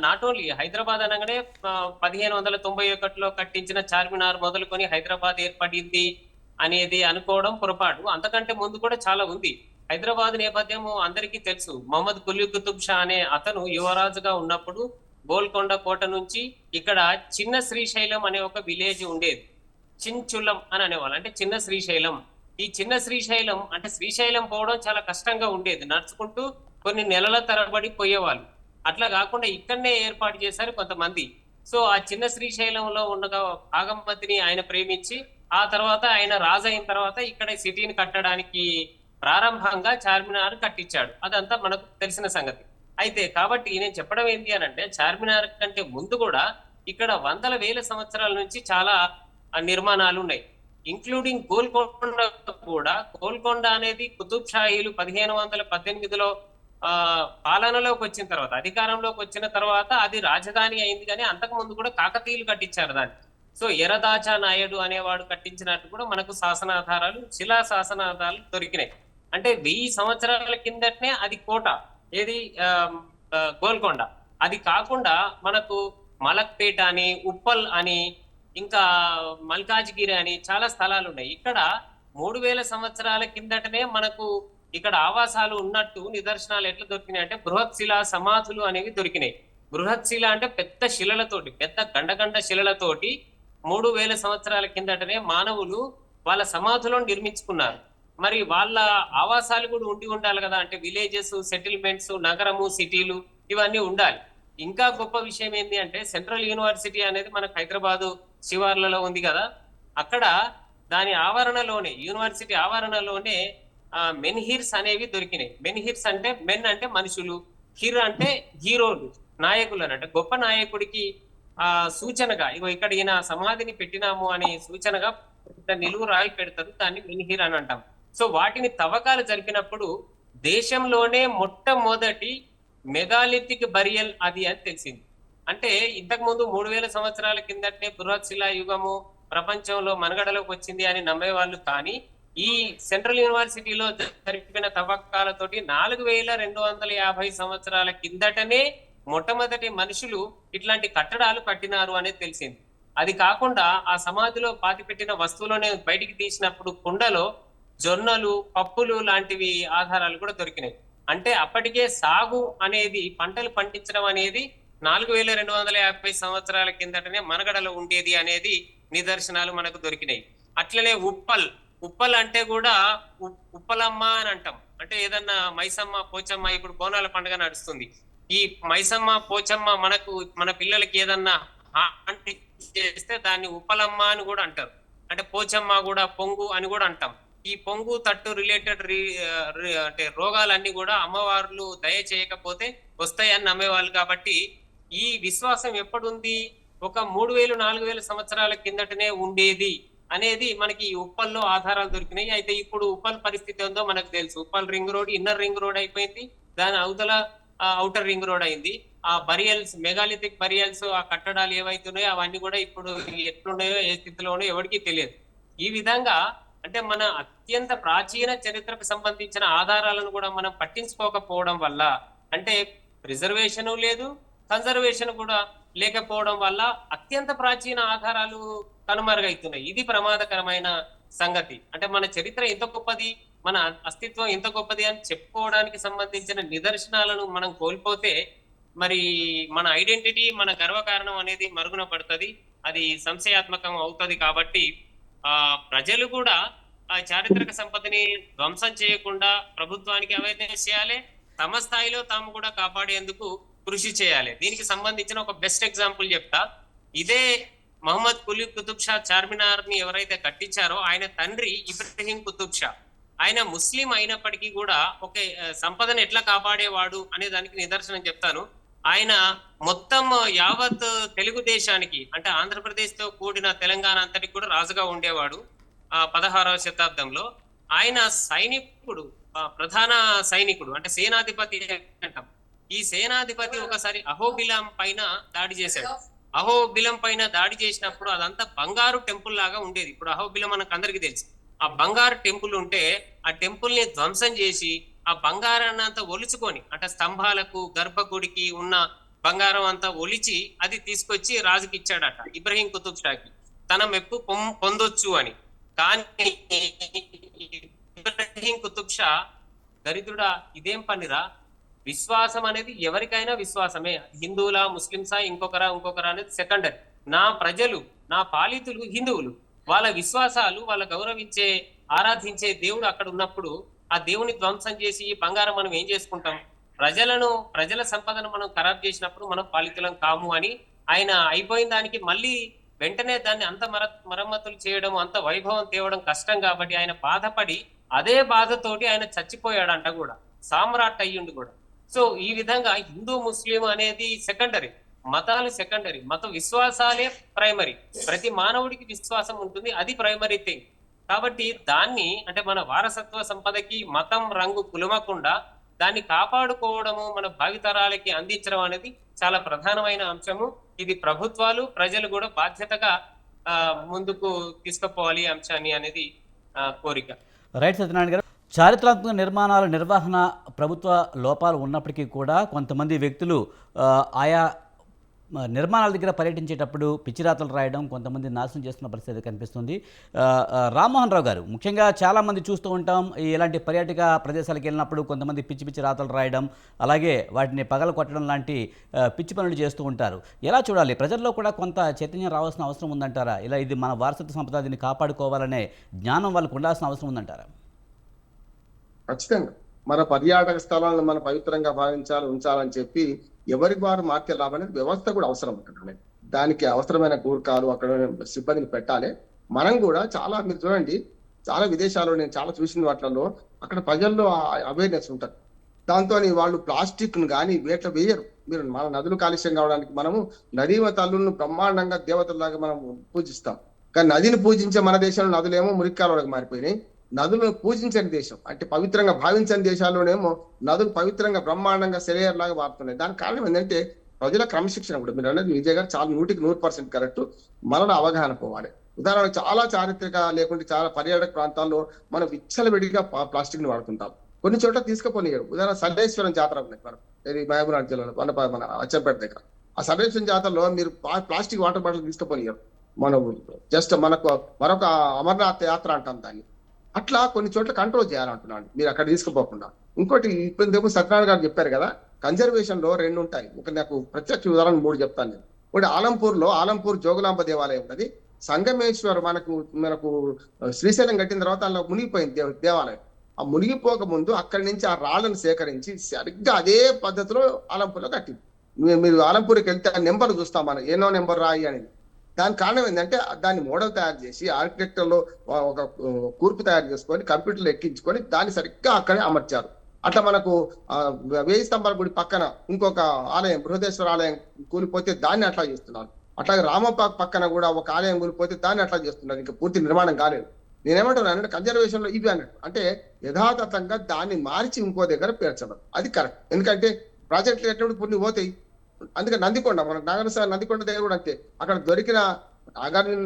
నాట్ ఓన్లీ హైదరాబాద్ అనగానే 1591లో కట్టించిన చార్మినార్ మొదలుకొని హైదరాబాద్ ఏర్పడింది అనేది అనుకోవడం పొరపాటు. అంతకంటే ముందు కూడా చాలా ఉంది. హైదరాబాద్ నేపథ్యం అందరికీ తెలుసు. మహమ్మద్ కులీ కుతుబ్ షా అనే అతను యువరాజుగా ఉన్నప్పుడు గోల్కొండ కోట నుంచి ఇక్కడ చిన్న శ్రీశైలం అనే ఒక విలేజ్ ఉండేది. చించులం అని అనేవాళ్ళు, అంటే చిన్న శ్రీశైలం. ఈ చిన్న శ్రీశైలం అంటే శ్రీశైలం పోవడం చాలా కష్టంగా ఉండేది, నడుచుకుంటూ కొన్ని నెలల తరబడి పోయేవాళ్ళు. అట్లా కాకుండా ఇక్కడనే ఏర్పాటు చేశారు కొంతమంది. సో ఆ చిన్న శ్రీశైలంలో ఉన్న భాగమతిని ఆయన ప్రేమించి ఆ తర్వాత ఆయన రాజు అయిన తర్వాత ఇక్కడ సిటీని కట్టడానికి ప్రారంభంగా చార్మినార్ కట్టించాడు. అదంతా మనకు తెలిసిన సంగతి. అయితే కాబట్టి నేను చెప్పడం ఏంటి అని అంటే, చార్మినార్ కంటే ముందు కూడా ఇక్కడ వందల వేల సంవత్సరాల నుంచి చాలా నిర్మాణాలు ఉన్నాయి, ఇంక్లూడింగ్ గోల్కొండ కూడా. గోల్కొండ అనేది కుతుబ్ షాహీలు 1518లో పాలనలోకి వచ్చిన తర్వాత, అధికారంలోకి వచ్చిన తర్వాత అది రాజధాని అయింది. కానీ అంతకు ముందు కూడా కాకతీయులు కట్టించారు దాన్ని. సో ఎరదాచా నాయుడు అనేవాడు కట్టించినట్టు కూడా మనకు శాసనాధారాలు, శిలా శాసనాధారాలు దొరికినాయి. అంటే 1000 సంవత్సరాల కిందటనే అది కోట, ఏది గోల్కొండ. అది కాకుండా మనకు మలక్పేట అని, ఉప్పల్ అని, ఇంకా మల్కాజ్గిరి అని చాలా స్థలాలు ఉన్నాయి. ఇక్కడ 3000 సంవత్సరాల కిందటనే మనకు ఇక్కడ ఆవాసాలు ఉన్నట్టు నిదర్శనాలు ఎట్లా దొరికినాయి అంటే బృహత్ శిలా సమాధులు అనేవి దొరికినాయి. బృహత్ శిల అంటే పెద్ద శిలలతోటి, పెద్ద గండ శిలలతోటి 3000 సంవత్సరాల కిందటనే మానవులు వాళ్ళ సమాధులను నిర్మించుకున్నారు. మరి వాళ్ళ ఆవాసాలు కూడా ఉండాలి కదా, అంటే విలేజెస్, సెటిల్మెంట్స్, నగరము, సిటీలు ఇవన్నీ ఉండాలి. ఇంకా గొప్ప విషయం ఏంటి అంటే సెంట్రల్ యూనివర్సిటీ అనేది మనకు హైదరాబాదు శివార్లలో ఉంది కదా, అక్కడ దాని ఆవరణలోనే, యూనివర్సిటీ ఆవరణలోనే మెన్హిర్స్ అనేవి దొరికినాయి. మెన్హిర్స్ అంటే మెన్ అంటే మనుషులు, హిర్ అంటే హీరోలు, నాయకులు అని, అంటే గొప్ప నాయకుడికి సూచనగా ఇగో ఇక్కడ ఈయన సమాధిని పెట్టినాము అని సూచనగా నిలువు రాయి పెడతారు, దాన్ని మెన్హిర్ అని అంటాం. సో వాటిని తవ్వకాలు జరిపినప్పుడు దేశంలోనే మొట్టమొదటి మెగాలిథిక్ బరియల్ అది అని తెలిసింది. అంటే ఇంతకు ముందు 3000 సంవత్సరాల కిందటే బృహత్ శిలా యుగము ప్రపంచంలో మనుగడలోకి వచ్చింది అని నమ్మేవాళ్ళు. కానీ ఈ సెంట్రల్ యూనివర్సిటీలో జరిపిన తవ్వకాలతోటి 4250 సంవత్సరాల కిందటనే మొట్టమొదటి మనుషులు ఇట్లాంటి కట్టడాలు కట్టినారు అనేది తెలిసింది. అది కాకుండా ఆ సమాధిలో పాతిపెట్టిన వస్తువులను బయటికి తీసినప్పుడు కుండలో జొన్నలు, పప్పులు లాంటివి ఆధారాలు కూడా దొరికినాయి. అంటే అప్పటికే సాగు అనేది, పంటలు పండించడం అనేది 4250 సంవత్సరాల కిందటనే మనగడలో ఉండేది అనేది నిదర్శనాలు మనకు దొరికినాయి. అట్లనే ఉప్పల్ అంటే కూడా ఉప్పలమ్మ అని అంటాం. అంటే ఏదన్నా మైసమ్మ, పోచమ్మ, ఇప్పుడు బోనాల పండుగ నడుస్తుంది, ఈ మైసమ్మ, పోచమ్మ మన పిల్లలకి ఏదన్నా ఆంటీ చేస్తే దాన్ని ఉప్పలమ్మ అని కూడా అంటారు. అంటే పోచమ్మ కూడా పొంగు అని కూడా అంటాం. ఈ పొంగు తట్టు రిలేటెడ్ అంటే రోగాలన్నీ కూడా అమ్మవార్లు దయ చేయకపోతే వస్తాయని నమ్మేవాళ్ళు. కాబట్టి ఈ విశ్వాసం ఎప్పుడుంది, ఒక 3000-4000 సంవత్సరాల కిందటనే ఉండేది అనేది మనకి ఈ ఉప్పల్లో ఆధారాలు దొరికినాయి. అయితే ఇప్పుడు ఉప్పల్ పరిస్థితి ఉందో మనకు తెలుసు. Uppal ring road inner ring road అయిపోయింది, దాని అవతల ఔటర్ రింగ్ రోడ్ అయింది. ఆ బరియల్స్, మెగాలిథిక్ బరియల్స్, ఆ కట్టడాలు ఏవైతున్నాయో అవన్నీ కూడా ఇప్పుడు ఎట్లున్నాయో, ఏ స్థితిలో ఉన్నాయో ఎవరికీ తెలియదు. ఈ విధంగా అంటే మన అత్యంత ప్రాచీన చరిత్రకు సంబంధించిన ఆధారాలను కూడా మనం పట్టించుకోకపోవడం వల్ల, అంటే ప్రిజర్వేషన్ లేదు, కన్జర్వేషన్ కూడా లేకపోవడం వల్ల అత్యంత ప్రాచీన ఆధారాలు కనుమరుగైతున్నాయి. ఇది ప్రమాదకరమైన సంగతి. అంటే మన చరిత్ర ఎంత గొప్పది, మన అస్తిత్వం ఎంత గొప్పది అని చెప్పుకోవడానికి సంబంధించిన నిదర్శనాలను మనం కోల్పోతే మరి మన ఐడెంటిటీ, మన గర్వకారణం అనేది మరుగున పడుతుంది, అది సంశయాత్మకం అవుతుంది. కాబట్టి ప్రజలు కూడా ఆ చారిత్రక సంపదని ధ్వంసం చేయకుండా ప్రభుత్వానికి అవేర్నెస్ చేయాలి, తమ స్థాయిలో తాము కూడా కాపాడేందుకు కృషి చేయాలి. దీనికి సంబంధించిన ఒక బెస్ట్ ఎగ్జాంపుల్ చెప్తా. ఇదే మహమ్మద్ కులీ కుతుబ్ షా చార్మినార్ ని ఎవరైతే కట్టించారో ఆయన తండ్రి ఇబ్రహీం కుతుబ్ షా, ఆయన ముస్లిం అయినప్పటికీ కూడా ఒక సంపదను ఎట్లా కాపాడేవాడు అనే దానికి నిదర్శనం చెప్తాను. ఆయన మొత్తం యావత్ తెలుగుదేశానికి, అంటే ఆంధ్రప్రదేశ్ తో కూడిన తెలంగాణ అంతటికి కూడా రాజుగా ఉండేవాడు 16వ శతాబ్దంలో. ఆయన సైనికుడు, ప్రధాన సైనికుడు, అంటే సేనాధిపతి అంటాం. ఈ సేనాధిపతి ఒకసారి అహోబిలం పైన దాడి చేశాడు. అహోబిలం పైన దాడి చేసినప్పుడు అదంతా బంగారు టెంపుల్ లాగా ఉండేది. ఇప్పుడు అహోబిలం మనకు అందరికీ తెలుసు. ఆ బంగారు టెంపుల్ ఉంటే ఆ టెంపుల్ ని ధ్వంసం చేసి ఆ బంగారాన్ని అంతా ఒలుచుకొని, అంటే స్తంభాలకు, గర్భగుడికి ఉన్న బంగారం అంతా ఒలిచి అది తీసుకొచ్చి రాజుకి ఇచ్చాడట, ఇబ్రహీం కుతుబ్ షాకి, తన మెప్పు పొందొచ్చు అని. కానీ ఇబ్రహీం కుతుబ్ షా దరిద్రుడా, ఇదేం పనిరా, విశ్వాసం అనేది ఎవరికైనా విశ్వాసమే, హిందువులా, ముస్లింసా, ఇంకొకరా అనేది సెకండరీ. నా ప్రజలు, నా పాలితులు హిందువులు, వాళ్ళ విశ్వాసాలు, వాళ్ళ గౌరవించే, ఆరాధించే దేవుడు అక్కడ ఉన్నప్పుడు ఆ దేవుని ధ్వంసం చేసి ఈ బంగారం మనం ఏం చేసుకుంటాం? ప్రజల సంపదను మనం ఖరాబ్ చేసినప్పుడు మనం పాలితులం కాము అని ఆయన అయిపోయిన దానికి మళ్ళీ వెంటనే దాన్ని అంత మరమ్మతులు చేయడం, అంత వైభవం తేవడం కష్టం. కాబట్టి ఆయన బాధపడి అదే బాధతోటి ఆయన చచ్చిపోయాడంట కూడా, సామ్రాట్ అయ్యుండి కూడా. సో ఈ విధంగా హిందూ, ముస్లిం అనేది సెకండరీ, మతాలు సెకండరీ, మత విశ్వాసాలే ప్రైమరీ. ప్రతి మానవుడికి విశ్వాసం ఉంటుంది, అది ప్రైమరీ థింగ్. కాబట్టి దాన్ని, అంటే మన వారసత్వ సంపదకి మతం, రంగు కులమకుండా దాన్ని కాపాడుకోవడము, మన భావితరాలకి అందించడం అనేది చాలా ప్రధానమైన అంశము. ఇది ప్రభుత్వాలు, ప్రజలు కూడా బాధ్యతగా ముందుకు తీసుకుపోవాలి ఈ అంశాన్ని అనేది కోరిక. రైట్ సత్యనారాయణ గారు, చారిత్రాత్మక నిర్మాణాల నిర్వహణ ప్రభుత్వ లోపాలు ఉన్నప్పటికీ కూడా కొంతమంది వ్యక్తులు ఆయా నిర్మాణాల దగ్గర పర్యటించేటప్పుడు పిచ్చిరాతలు రాయడం, కొంతమంది నాశనం చేస్తున్న పరిస్థితి కనిపిస్తుంది. రామ్మోహన్ రావు గారు, ముఖ్యంగా చాలామంది చూస్తూ ఉంటాం, ఇలాంటి పర్యాటక ప్రదేశాలకు వెళ్ళినప్పుడు కొంతమంది పిచ్చి పిచ్చి రాతలు రాయడం, అలాగే వాటిని పగల కొట్టడం లాంటి పిచ్చి పనులు చేస్తూ ఉంటారు. ఎలా చూడాలి? ప్రజల్లో కూడా కొంత చైతన్యం రావాల్సిన అవసరం ఉందంటారా? ఇలా ఇది మన వారసత్వ సంపద, దీన్ని కాపాడుకోవాలనే జ్ఞానం వాళ్ళకు ఉండాల్సిన అవసరం ఉందంటారా? ఖచ్చితంగా మన పర్యాటక స్థలాలను మనం పవిత్రంగా భావించాలి, ఉంచాలని చెప్పి ఎవరికి వారు మార్కెట్ రావాలనేది వ్యవస్థ కూడా అవసరం ఉంటుంది. దానికి అవసరమైన కూర్కాలు అక్కడ సిబ్బందిని పెట్టాలి. మనం కూడా చాలా, మీరు చూడండి, చాలా విదేశాల్లో నేను చాలా చూసిన వాటిల్లో అక్కడ ప్రజల్లో అవేర్నెస్ ఉంటుంది. దాంతో వాళ్ళు ప్లాస్టిక్ ను కానీ వేట్ల వేయరు. మీరు మన నదులు కాలుష్యం కావడానికి మనము నదీ తల్లులను బ్రహ్మాండంగా దేవతల్లాగా మనం పూజిస్తాం. కానీ నదిని పూజించే మన దేశంలో నదులేమో మురికాలకి మారిపోయినాయి. నదులను పూజించని దేశం, అంటే పవిత్రంగా భావించని దేశాల్లోనేమో నదులు పవిత్రంగా బ్రహ్మాండంగా సెలయర్ లాగా మారుతున్నాయి. దానికి కారణం ఏంటంటే ప్రజల క్రమశిక్షణ కూడా. మీరు అనేది విజయ్ గారు చాలా 100% కరెక్ట్. మనలో అవగాహన పోవాలి. ఉదాహరణకు చాలా చారిత్రక లేకుంటే చాలా పర్యాటక ప్రాంతాల్లో మనం విచ్చలవిడిగా ప్లాస్టిక్ ని వాడుతుంటాం. కొన్ని చోట్ల తీసుకుపోనియరు. ఉదాహరణ సర్వేశ్వరం జాతర ఉంది మనం మహబూబ్నగర్ జిల్లాలో, మన అచ్చంపేట దగ్గర. ఆ సర్వేశ్వరం జాతరలో మీరు ప్లాస్టిక్ వాటర్ బాటిల్ తీసుకుపోనియరు. మనం జస్ట్ మనకు మరొక అమర్నాథ్ యాత్ర అంటాం దాన్ని. అట్లా కొన్ని చోట్ల కంట్రోల్ చేయాలంటున్నాను, మీరు అక్కడ తీసుకుపోకుండా. ఇంకోటి, ఇప్పుడు సత్యనారాయణ గారు చెప్పారు కదా, కన్జర్వేషన్ లో 2 ఉంటాయి. ఒక నాకు ప్రత్యక్ష ఉదాహరణ 3 చెప్తాను నేను. ఒకటి ఆలంపూర్ జోగులాంబ దేవాలయం ఉన్నది. సంగమేశ్వర్ మనకు శ్రీశైలం కట్టిన తర్వాత అలా మునిగిపోయింది దేవాలయం. ఆ మునిగిపోక ముందు అక్కడి నుంచి ఆ రాళ్లను సేకరించి సరిగ్గా అదే పద్ధతిలో ఆలంపూర్లో కట్టింది. మీరు ఆలంపూర్కి వెళ్తే ఆ నెంబర్ చూస్తాం మనం, ఏనో నెంబర్ రాయి అనేది. దానికి కారణం ఏంటంటే దాన్ని మోడల్ తయారు చేసి ఆర్కిటెక్చర్ లో ఒక కూర్పు తయారు చేసుకొని కంప్యూటర్లో ఎక్కించుకొని దాన్ని సరిగ్గా అక్కడే అమర్చారు. అట్లా మనకు 1000 స్తంభాల గుడి పక్కన ఇంకొక ఆలయం, బృహదేశ్వర ఆలయం కూలిపోతే దాన్ని అట్లా చేస్తున్నారు. అట్లాగే రామపాక్ పక్కన కూడా ఒక ఆలయం కూలిపోతే దాన్ని అట్లా చేస్తున్నారు. ఇంకా పూర్తి నిర్మాణం కాలేదు. నేనేమంటున్నాను అంటే కన్జర్వేషన్ లో ఇవి అన్నట్టు, అంటే యథాతథంగా దాన్ని మార్చి ఇంకో దగ్గర పేర్చడం, అది కరెక్ట్. ఎందుకంటే ప్రాజెక్టులు ఎటువంటి కొన్ని పోతాయి. అందుకే నందికొండ, మన నందికొండ దగ్గర కూడా అంతే. అక్కడ దొరికిన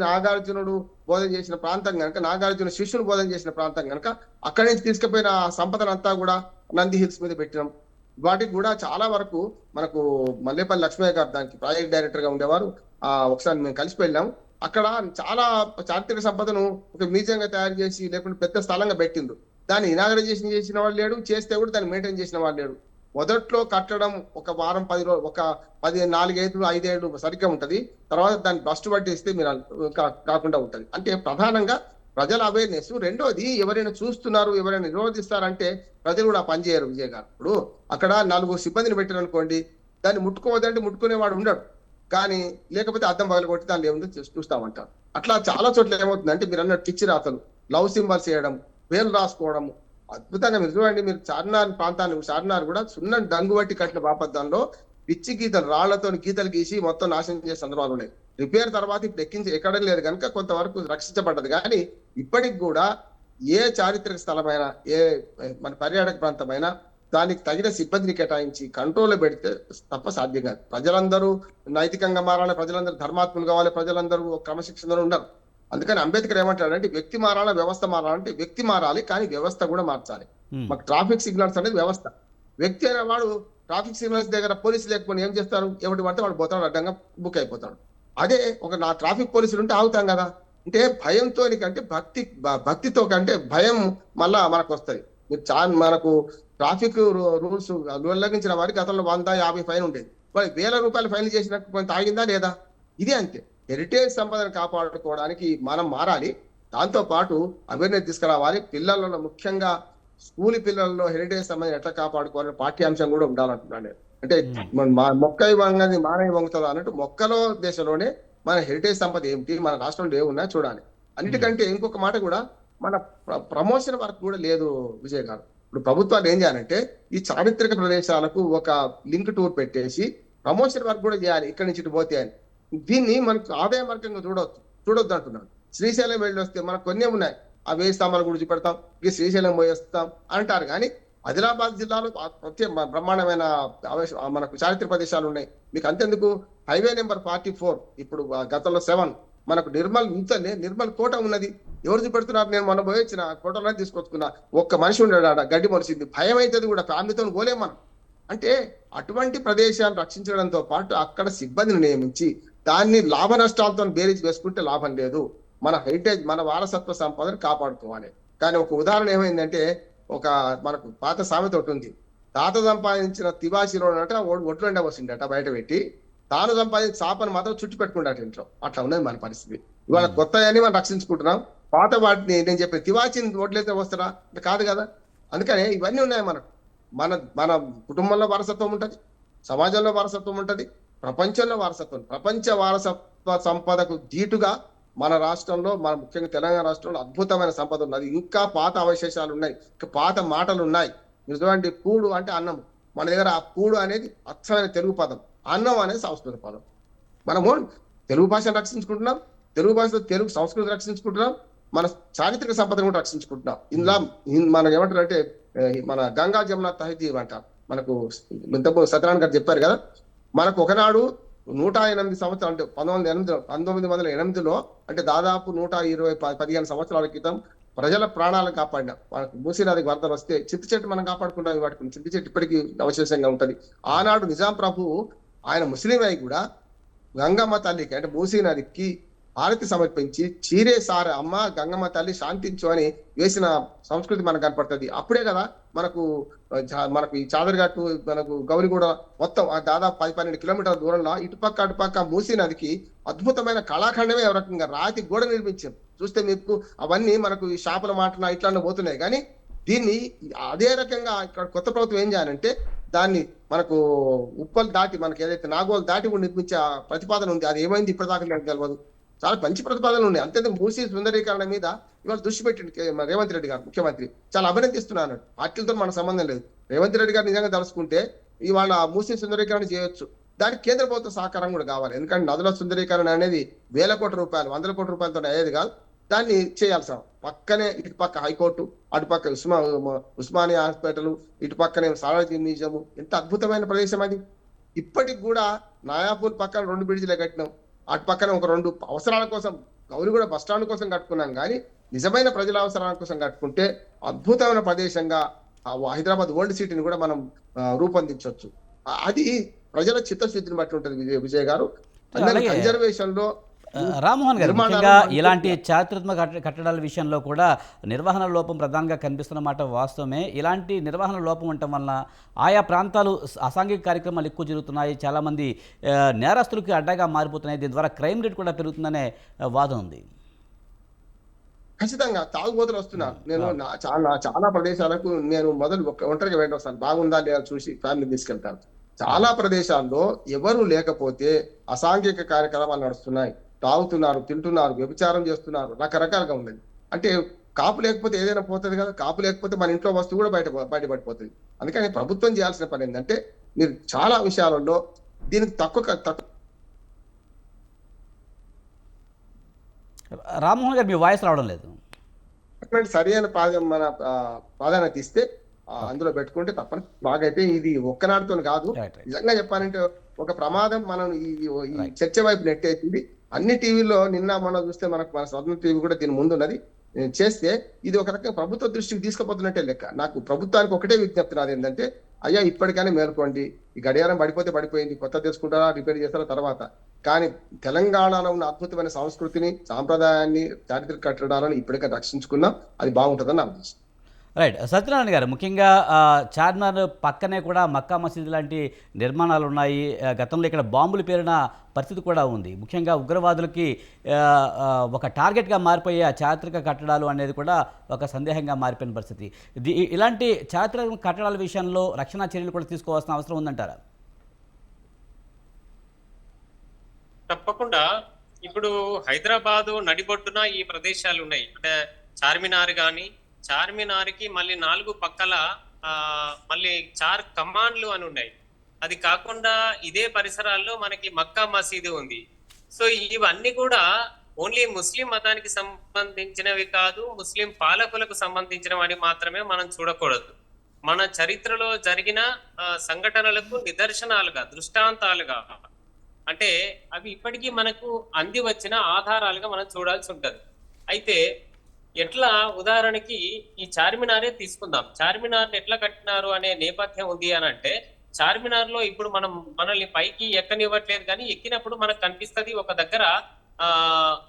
నాగార్జునుడు బోధన చేసిన ప్రాంతం కనుక, నాగార్జున శిష్యులు బోధన చేసిన ప్రాంతం కనుక అక్కడి నుంచి తీసుకుపోయిన సంపదనంతా కూడా నంది హిల్స్ మీద పెట్టినాం. వాటికి కూడా చాలా వరకు మనకు మల్లేపల్లి లక్ష్మయ్య గారు దానికి ప్రాజెక్ట్ డైరెక్టర్ గా ఉండేవారు. ఒకసారి మేము కలిసి వెళ్ళాం. అక్కడ చాలా చారిత్రక సంపదను ఒక మ్యూజియం గా తయారు చేసి లేకుంటే పెద్ద స్థలంగా పెట్టిండ్రు. దాన్ని ఇనాగరైజేషన్ చేసిన వాళ్ళు లేడు, చేస్తే కూడా దాన్ని మెయింటైన్ చేసిన వాళ్ళు లేడు. మొదట్లో కట్టడం ఒక వారం 10 రోజులు, ఒక 4-5 ఏళ్ళు సరిగ్గా ఉంటది. తర్వాత దాన్ని బస్ట్ పట్టేస్తే మీరు కాకుండా ఉంటది. అంటే ప్రధానంగా ప్రజల అవేర్నెస్. రెండోది, ఎవరైనా చూస్తున్నారు, ఎవరైనా నిరోధిస్తారంటే ప్రజలు కూడా పనిచేయరు. విజయ్ గారు, ఇప్పుడు అక్కడ 4 సిబ్బందిని పెట్టారు అనుకోండి, దాన్ని ముట్టుకోవద్దంటే ముట్టుకునేవాడు ఉండడు. కానీ లేకపోతే అద్దం పగలు కొట్టి దాన్ని ఏముందో చూస్తామంటారు. అట్లా చాలా చోట్ల ఏమవుతుందంటే మీరు అన్నట్టు పిచ్చి రాతలు, లవ్ సింబల్స్ వేయడం, పేర్లు రాసుకోవడం అద్భుతంగా. మీరు చూడండి, మీరు చార్మినార్ కూడా సున్నం డంగు బట్టి కట్టిన బాపద్దంలో పిచ్చి గీతలు, రాళ్లతో గీతలు గీసి మొత్తం నాశనం చేసే సందర్భాలు ఉన్నాయి. రిపేర్ తర్వాత ఇప్పుడు ఎక్కడం లేదు కనుక కొంతవరకు రక్షించబడ్డది. కానీ ఇప్పటికి కూడా ఏ చారిత్రక స్థలమైనా, ఏ మన పర్యాటక ప్రాంతమైనా దానికి తగిన సిబ్బందిని కేటాయించి కంట్రోల్లో పెడితే తప్ప సాధ్యం కాదు. ప్రజలందరూ నైతికంగా మారాలి, ప్రజలందరూ ధర్మాత్ములు కావాలి, ప్రజలందరూ క్రమశిక్షణలో ఉండరు. అందుకని అంబేద్కర్ ఏమంటాడంటే వ్యక్తి మారాలా, వ్యవస్థ మారాలంటే వ్యక్తి మారాలి కానీ వ్యవస్థ కూడా మార్చాలి. మాకు ట్రాఫిక్ సిగ్నల్స్ అనేది వ్యవస్థ. వ్యక్తి అనేవాడు ట్రాఫిక్ సిగ్నల్స్ దగ్గర పోలీసు లేకపోతే ఏం చేస్తారు, ఎవటి పడితే వాడు పోతాడు, అడ్డంగా బుక్ అయిపోతాడు. అదే నా ట్రాఫిక్ పోలీసులు ఉంటే ఆగుతాం కదా. అంటే భయంతో కంటే భక్తితో కంటే భయం మళ్ళా మనకు వస్తుంది. మనకు ట్రాఫిక్ రూల్స్ ఉల్లంఘించిన వారికి గతంలో 150 ఫైన్ ఉండేది. వాళ్ళు 1000 రూపాయలు ఫైన్ చేసిన కొంత ఆగిందా లేదా? ఇదే అంతే. హెరిటేజ్ సంపదను కాపాడుకోవడానికి మనం మారాలి. దాంతో పాటు అవేర్నెస్ తీసుకురావాలి. పిల్లలలో, ముఖ్యంగా స్కూల్ పిల్లల్లో హెరిటేజ్ సంపదను ఎట్లా కాపాడుకోవాలని పాఠ్యాంశం కూడా ఉండాలంటున్నాను నేను. అంటే మొక్క వంగని మానవ వంగుతుంది అన్నట్టు మొక్కలో దేశంలోనే మన హెరిటేజ్ సంపద ఏమిటి, మన రాష్ట్రంలో ఏమున్నా చూడాలి. అన్నిటికంటే ఇంకొక మాట కూడా, మన ప్రమోషన్ వర్క్ కూడా లేదు విజయ్ గారు. ఇప్పుడు ప్రభుత్వాలు ఏం చేయాలంటే ఈ చారిత్రక ప్రదేశాలకు ఒక లింక్ టూర్ పెట్టేసి ప్రమోషన్ వర్క్ కూడా చేయాలి, ఇక్కడి నుంచి ఇటు పోతే అని. దీన్ని మనకు ఆదాయ మార్గంగా చూడొద్దు అంటున్నాను. శ్రీశైలం వెళ్ళి వస్తే మనకు కొన్ని ఉన్నాయి, ఆ 1000 స్తంభాల గురించి పెడతాం, ఇక శ్రీశైలం పోయేస్తాం అంటారు. కానీ ఆదిలాబాద్ జిల్లాలో ప్రత్యేక బ్రహ్మాండమైన మనకు చారిత్రక ప్రదేశాలు ఉన్నాయి. మీకు అంతెందుకు, హైవే నెంబర్ 44 ఇప్పుడు గతంలో 7 మనకు నిర్మల్ కోట ఉన్నది. ఎవరు చూపెడుతున్నారు? నేను మొన్న పోయొచ్చిన కోటలో తీసుకొచ్చుకున్నా. ఒక్క మనిషి ఉన్నాడు, గడ్డి మొలిసింది. భయం అవుతుంది కూడా, ఫ్యామిలీతో పోలేం మనం. అంటే అటువంటి ప్రదేశాలు రక్షించడంతో పాటు అక్కడ సిబ్బందిని నియమించి దాన్ని లాభ నష్టాలతో బేరీజ్ వేసుకుంటే లాభం లేదు. మన హెరిటేజ్, మన వారసత్వ సంపదను కాపాడుకోవాలి. కానీ ఒక ఉదాహరణ ఏమైందంటే, ఒక మనకు పాత సామెత ఒకటి ఉంది. తాత సంపాదించిన తివాచీలో ఒడ్లు ఎండవసిండట బయట పెట్టి, తాను సంపాదించిన చాపను మాత్రం చుట్టు పెట్టుకుంటాట ఇంట్లో. అట్లా ఉన్నది మన పరిస్థితి. ఇవాళ కొత్తయన్ని మనం రక్షించుకుంటున్నాం, పాత వాటిని నేను చెప్పిన తివాచీని ఒడ్లైతే వస్తారా అంటే కాదు కదా. అందుకనే ఇవన్నీ ఉన్నాయి మనకు. మన మన కుటుంబంలో వారసత్వం ఉంటుంది, సమాజంలో వారసత్వం ఉంటుంది, ప్రపంచంలో వారసత్వం. ప్రపంచ వారసత్వ సంపదకు ధీటుగా మన రాష్ట్రంలో, మన ముఖ్యంగా తెలంగాణ రాష్ట్రంలో అద్భుతమైన సంపద ఉన్నది. ఇంకా పాత అవశేషాలు ఉన్నాయి, ఇంకా పాత మాటలు ఉన్నాయి. మీరు చూడండి, పూడు అంటే అన్నం. మన దగ్గర ఆ పూడు అనేది అచ్చమైన తెలుగు పదం, అన్నం అనేది సంస్కృత పదం. మనము తెలుగు భాషను రక్షించుకుంటున్నాం, తెలుగు భాషలో తెలుగు సంస్కృతి రక్షించుకుంటున్నాం, మన చారిత్రక సంపదను కూడా రక్షించుకుంటున్నాం. ఇందులో మనం ఏమంటారు అంటే, మన గంగా జమున తహజీబ్ అంట. మనకు ఇంతకు సత్యనారాయణ గారు చెప్పారు కదా, మనకు ఒకనాడు 108 సంవత్సరాలు అంటే 1908లో అంటే దాదాపు 115 సంవత్సరాల క్రితం ప్రజల ప్రాణాలను కాపాడిన మనకు మూసీ నదికి వరదలు వస్తే చింత చెట్టు మనం కాపాడుకుంటాం. వాటికి చింత చెట్టు ఇప్పటికీ అవశేషంగా ఉంటది. ఆనాడు నిజాం ప్రభు ఆయన ముస్లిం అయి కూడా గంగమ్మ తల్లికి అంటే మూసీ నదికి హారతి సమర్పించి చీరే సార అమ్మ గంగమ్మ తల్లి శాంతించు అని వేసిన సంస్కృతి మనకు కనపడుతుంది. అప్పుడే కదా మనకు ఈ చాదరగట్టు, మనకు గౌరిగూడ మొత్తం దాదాపు 10-12 కిలోమీటర్ల దూరంలో ఇటుపక్క అటుపక్క మూసీ నదికి అద్భుతమైన కళాఖండమే ఒక రకంగా రాతి గోడ నిర్మించాం. చూస్తే మీకు అవన్నీ మనకు ఈ షాపుల మాటన ఇట్లా పోతున్నాయి. కానీ దీన్ని అదే రకంగా ఇక్కడ కొత్త ప్రభుత్వం ఏం చేయాలంటే, దాన్ని మనకు ఉప్పలు దాటి మనకి ఏదైతే నాగోలు దాటి కూడా నిర్మించే ప్రతిపాదన ఉంది. అది ఏమైంది ఇప్పటిదాకా నాకు తెలియదు. చాలా మంచి ప్రతిపాదనలు ఉన్నాయి. అంతేందుకు మూసీ సుందరీకరణ మీద ఇవాళ దృష్టి పెట్టింది రేవంత్ రెడ్డి గారు, ముఖ్యమంత్రి. చాలా అభినందిస్తున్నాను. పార్టీలతో మన సంబంధం లేదు. రేవంత్ రెడ్డి గారు నిజంగా తలుసుకుంటే ఇవాళ మూసీ సుందరీకరణ చేయొచ్చు. దానికి కేంద్ర ప్రభుత్వ సహకారం కూడా కావాలి. ఎందుకంటే నదుల సుందరీకరణ అనేది వేల కోట్ల రూపాయలు, 100 కోట్ల రూపాయలతో అయ్యేది కాదు. దాన్ని చేయాల్సిన పక్కనే ఇటు పక్క హైకోర్టు, అటుపక్క ఉస్మానియా హాస్పిటల్, ఇటు పక్కనే సాలార్జీ మ్యూజియం. ఎంత అద్భుతమైన ప్రదేశం అది. ఇప్పటికి కూడా నాయాపూర్ పక్కన 2 బ్రిడ్జిలే కట్టినాం. అటు పక్కన ఒక 2 అవసరాల కోసం గౌరిగూడ బస్ స్టాండ్ కోసం కట్టుకున్నాం. కానీ నిజమైన ప్రజల అవసరాల కోసం కట్టుకుంటే అద్భుతమైన ప్రదేశంగా హైదరాబాద్ ఓల్డ్ సిటీని కూడా మనం రూపొందించవచ్చు. అది ప్రజల చిత్తశుద్ధిని బట్టి ఉంటుంది విజయ్ గారు. కన్జర్వేషన్ లో రామ్మోహన్ గారు, ముఖ్యంగా ఇలాంటి చారిత్రాత్మక కట్టడాల విషయంలో కూడా నిర్వహణ లోపం ప్రధానంగా కనిపిస్తున్నమాట వాస్తవమే. ఇలాంటి నిర్వహణ లోపం ఉండటం వలన ఆయా ప్రాంతాలు అసాంఘిక కార్యక్రమాలు ఎక్కువ జరుగుతున్నాయి, చాలామంది నేరస్తులకి అడ్డగా మారిపోతున్నాయి. దీని ద్వారా క్రైమ్ రేట్ కూడా పెరుగుతుందనే వాదన ఉంది. ఖచ్చితంగా తాగుబోతులు వస్తున్నారు. నేను చాలా ప్రదేశాలకు నేను ఒంటరిగా వెళ్ళి వస్తాను. బాగుందా లేదా చూసి ఫ్యామిలీ తీసుకెళ్తాను. చాలా ప్రదేశాల్లో ఎవరు లేకపోతే అసాంఘిక కార్యక్రమాలు నడుస్తున్నాయి. తాగుతున్నారు, తింటున్నారు, వ్యభిచారం చేస్తున్నారు, రకరకాలుగా ఉన్నది. అంటే కాపు లేకపోతే ఏదైనా పోతుంది కదా. కాపు లేకపోతే మన ఇంట్లో వస్తువు కూడా బయటపడిపోతుంది. అందుకని ప్రభుత్వం చేయాల్సిన పని ఏంటంటే, మీరు చాలా విషయాలలో దీనికి తక్కువ రామ్మోహన్ గారు, మీ వాయిస్ రావడం లేదు. సరైన మన ప్రాధాన్యత ఇస్తే అందులో పెట్టుకుంటే తప్పని బాగైతే ఇది ఒక్కనాటితో కాదు. నిజంగా చెప్పాలంటే ఒక ప్రమాదం మనం ఈ చర్చ వైపు నెట్టేసింది. అన్ని టీవీల్లో నిన్న మనం చూస్తే మన స్వతంత్ర టీవీ కూడా దీని ముందు ఉన్నది. చేస్తే ఇది ఒక రకంగా ప్రభుత్వ దృష్టికి తీసుకుపోతున్నట్టే లెక్క. నాకు ప్రభుత్వానికి ఒకటే విజ్ఞప్తి నాది ఏంటంటే, అయ్యా ఇప్పటికైనా మేల్కోండి. ఈ గడియారం పడిపోతే పడిపోయింది, కొత్త తెచ్చుకుంటారా, రిపేర్ చేస్తారా తర్వాత. కానీ తెలంగాణలో ఉన్న అద్భుతమైన సంస్కృతిని, సాంప్రదాయాన్ని, చారిత్రక కట్టడాలను ఇప్పటికే రక్షించుకున్నాం. అది బాగుంటుందని నా ఉద్దేశం. రైట్. సత్యనారాయణ గారు, ముఖ్యంగా చార్మినార్ పక్కనే కూడా మక్కా మసీద్ లాంటి నిర్మాణాలు ఉన్నాయి. గతంలో ఇక్కడ బాంబులు పేరిన పరిస్థితి కూడా ఉంది. ముఖ్యంగా ఉగ్రవాదులకి ఒక టార్గెట్గా మారిపోయే ఆ చారిత్రక కట్టడాలు అనేది కూడా ఒక సందేహంగా మారిపోయిన పరిస్థితి. ఇలాంటి చారిత్రక కట్టడాల విషయంలో రక్షణ చర్యలు కూడా తీసుకోవాల్సిన అవసరం ఉందంటారా? తప్పకుండా. ఇప్పుడు హైదరాబాదు నడిబొడ్డున ఈ ప్రదేశాలు ఉన్నాయి. అంటే చార్మినార్ కానీ, చార్మినార్కి మళ్ళీ 4 పక్కల మళ్ళీ 4 కమాండ్లు అని ఉన్నాయి. అది కాకుండా ఇదే పరిసరాల్లో మనకి మక్కా మసీదు ఉంది. సో ఇవన్నీ కూడా ఓన్లీ ముస్లిం మతానికి సంబంధించినవి కాదు, ముస్లిం పాలకులకు సంబంధించినవి మాత్రమే మనం చూడకూడదు. మన చరిత్రలో జరిగిన సంఘటనలకు నిదర్శనాలుగా, దృష్టాంతాలుగా, అంటే అవి ఇప్పటికీ మనకు అంది వచ్చిన ఆధారాలుగా మనం చూడాల్సి ఉంటది. అయితే ఎట్లా, ఉదాహరణకి ఈ చార్మినారే తీసుకుందాం. చార్మినార్ ఎట్లా కట్టినారు అనే నేపథ్యం ఉంది అని అంటే, చార్మినార్ లో ఇప్పుడు మనల్ని పైకి ఎక్కనివ్వట్లేదు, కానీ ఎక్కినప్పుడు మనకు కనిపిస్తది ఒక దగ్గర ఆ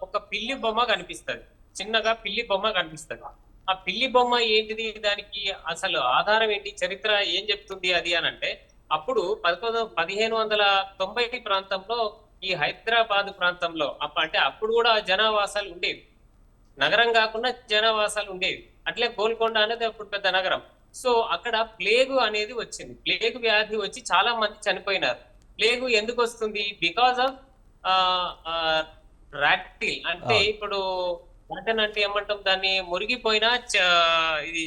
ఒక పిల్లి బొమ్మ కనిపిస్తది, చిన్నగా పిల్లి బొమ్మ కనిపిస్తది. ఆ పిల్లి బొమ్మ ఏంటిది, దానికి అసలు ఆధారం ఏంటి, చరిత్ర ఏం చెప్తుంది అది అని అంటే, అప్పుడు 1590 ప్రాంతంలో ఈ హైదరాబాద్ ప్రాంతంలో అంటే అప్పుడు కూడా జనావాసాలు ఉండేవి, నగరం కాకుండా జనావాసాలు ఉండేవి. అట్లే గోల్కొండ అనేది అప్పుడు పెద్ద నగరం. సో అక్కడ ప్లేగు అనేది వచ్చింది, ప్లేగు వ్యాధి వచ్చి చాలా మంది చనిపోయినారు. ప్లేగు ఎందుకు వస్తుంది, బికాస్ ఆఫ్ రాటిల్, అంటే ఇప్పుడు రాటన్ అంటే ఏమంటాం దాన్ని, మురిగిపోయిన ఇది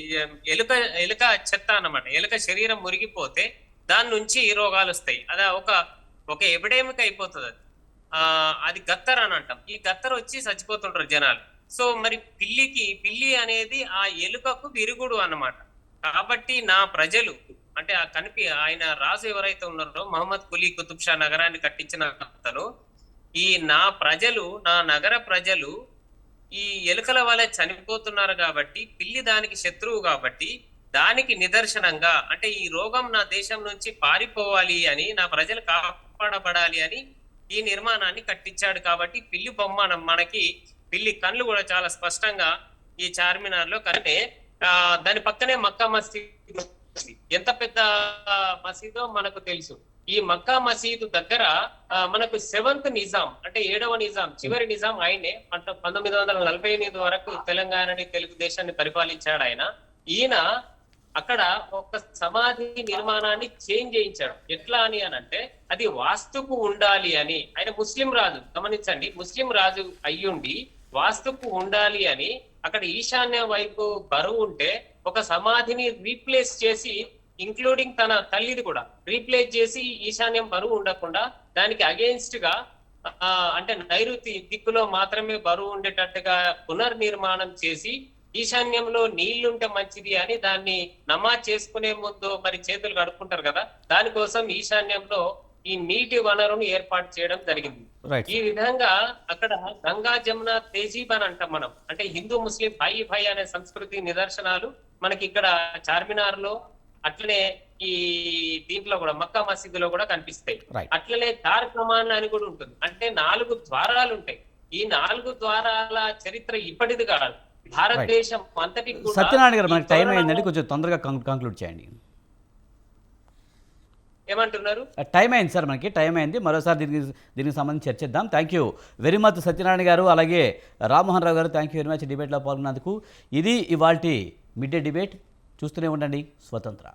ఎలుక ఎలుక చెత్త అన్నమాట. ఎలుక శరీరం మురిగిపోతే దాని నుంచి రోగాలు వస్తాయి. అదే ఒక ఎపిడెమిక్ అయిపోతుంది అది. అది గత్తర్ అని అంటాం. ఈ గత్తర్ వచ్చి చచ్చిపోతుంటారు జనాలు. సో మరి పిల్లి అనేది ఆ ఎలుకకు విరుగుడు అన్నమాట. కాబట్టి నా ప్రజలు అంటే ఆయన రాజు ఎవరైతే ఉన్నారో మహమ్మద్ కులీ కుతుబ్ షా నగరాన్ని కట్టించిన అతను, నా నగర ప్రజలు ఈ ఎలుకల వల్ల చనిపోతున్నారు కాబట్టి, పిల్లి దానికి శత్రువు కాబట్టి, దానికి నిదర్శనంగా అంటే ఈ రోగం నా దేశం నుంచి పారిపోవాలి అని, నా ప్రజలు కాపాడబడాలి అని ఈ నిర్మాణాన్ని కట్టించాడు. కాబట్టి పిల్లి బొమ్మ మనకి, పిల్లి కళ్ళు కూడా చాలా స్పష్టంగా ఈ చార్మినార్ లో కనిపే. దాని పక్కనే మక్కా మసీద్, ఎంత పెద్ద మసీదో మనకు తెలుసు. ఈ మక్కా మసీదు దగ్గర మనకు 7th నిజాం అంటే 7వ నిజాం, చివరి నిజాం ఆయనే. 1948 వరకు తెలంగాణని, తెలుగు దేశాన్ని పరిపాలించాడు ఆయన. ఈయన అక్కడ ఒక సమాధి నిర్మాణాన్ని చేంజ్ చేయించాడు. ఎట్లా అని అంటే, అది వాస్తుకు ఉండాలి అని. ఆయన ముస్లిం రాజు, గమనించండి, ముస్లిం రాజు అయ్యుండి వాస్తుకు ఉండాలి అని అక్కడ ఈశాన్య వైపు బరువు ఉంటే ఒక సమాధిని రీప్లేస్ చేసి, ఇంక్లూడింగ్ తన తల్లిది కూడా రీప్లేస్ చేసి, ఈశాన్యం బరువు ఉండకుండా దానికి అగేన్స్ట్ గా అంటే నైరుతి దిక్కులో మాత్రమే బరువు ఉండేటట్టుగా పునర్నిర్మాణం చేసి, ఈశాన్యంలో నీళ్లుంటే మంచిది అని దాన్ని నమాజ్ చేసుకునే ముందు మరి చేతులు కడుక్కుంటారు కదా, దానికోసం ఈశాన్యంలో ఈ నీటి వనరును ఏర్పాటు చేయడం జరిగింది. ఈ విధంగా అక్కడ గంగా జమున తేజీబ్ అని అంటాం మనం, అంటే హిందూ ముస్లిం భాయి అనే సంస్కృతి నిదర్శనాలు మనకి ఇక్కడ చార్మినార్ లో, అట్లనే ఈ దీంట్లో కూడా మక్కా మసీదులో కూడా కనిపిస్తాయి. అట్లనే దార్ కమాన్ అని కూడా ఉంటుంది, అంటే 4 ద్వారాలు ఉంటాయి. ఈ 4 ద్వారాల చరిత్ర ఇప్పటిది కాదు, భారతదేశం అంతటి కూడా. సత్యనారాయణ గారు, మనకి టైం అయిందండి, కొంచెం తొందరగా కంక్లూడ్ చేయండి. ఏమంటున్నారు? టైం అయింది సార్, మనకి టైం అయింది. మరోసారి దీనికి సంబంధించి చర్చిద్దాం. Thank you very much Satyanarayana గారు, అలాగే రామ్మోహన్ రావు గారు, థ్యాంక్ యూ వెరీ మచ్ డిబేట్లో పాల్గొన్నందుకు. ఇది ఇవాల్టి మిడ్ డే డిబేట్. చూస్తూనే ఉండండి స్వతంత్ర.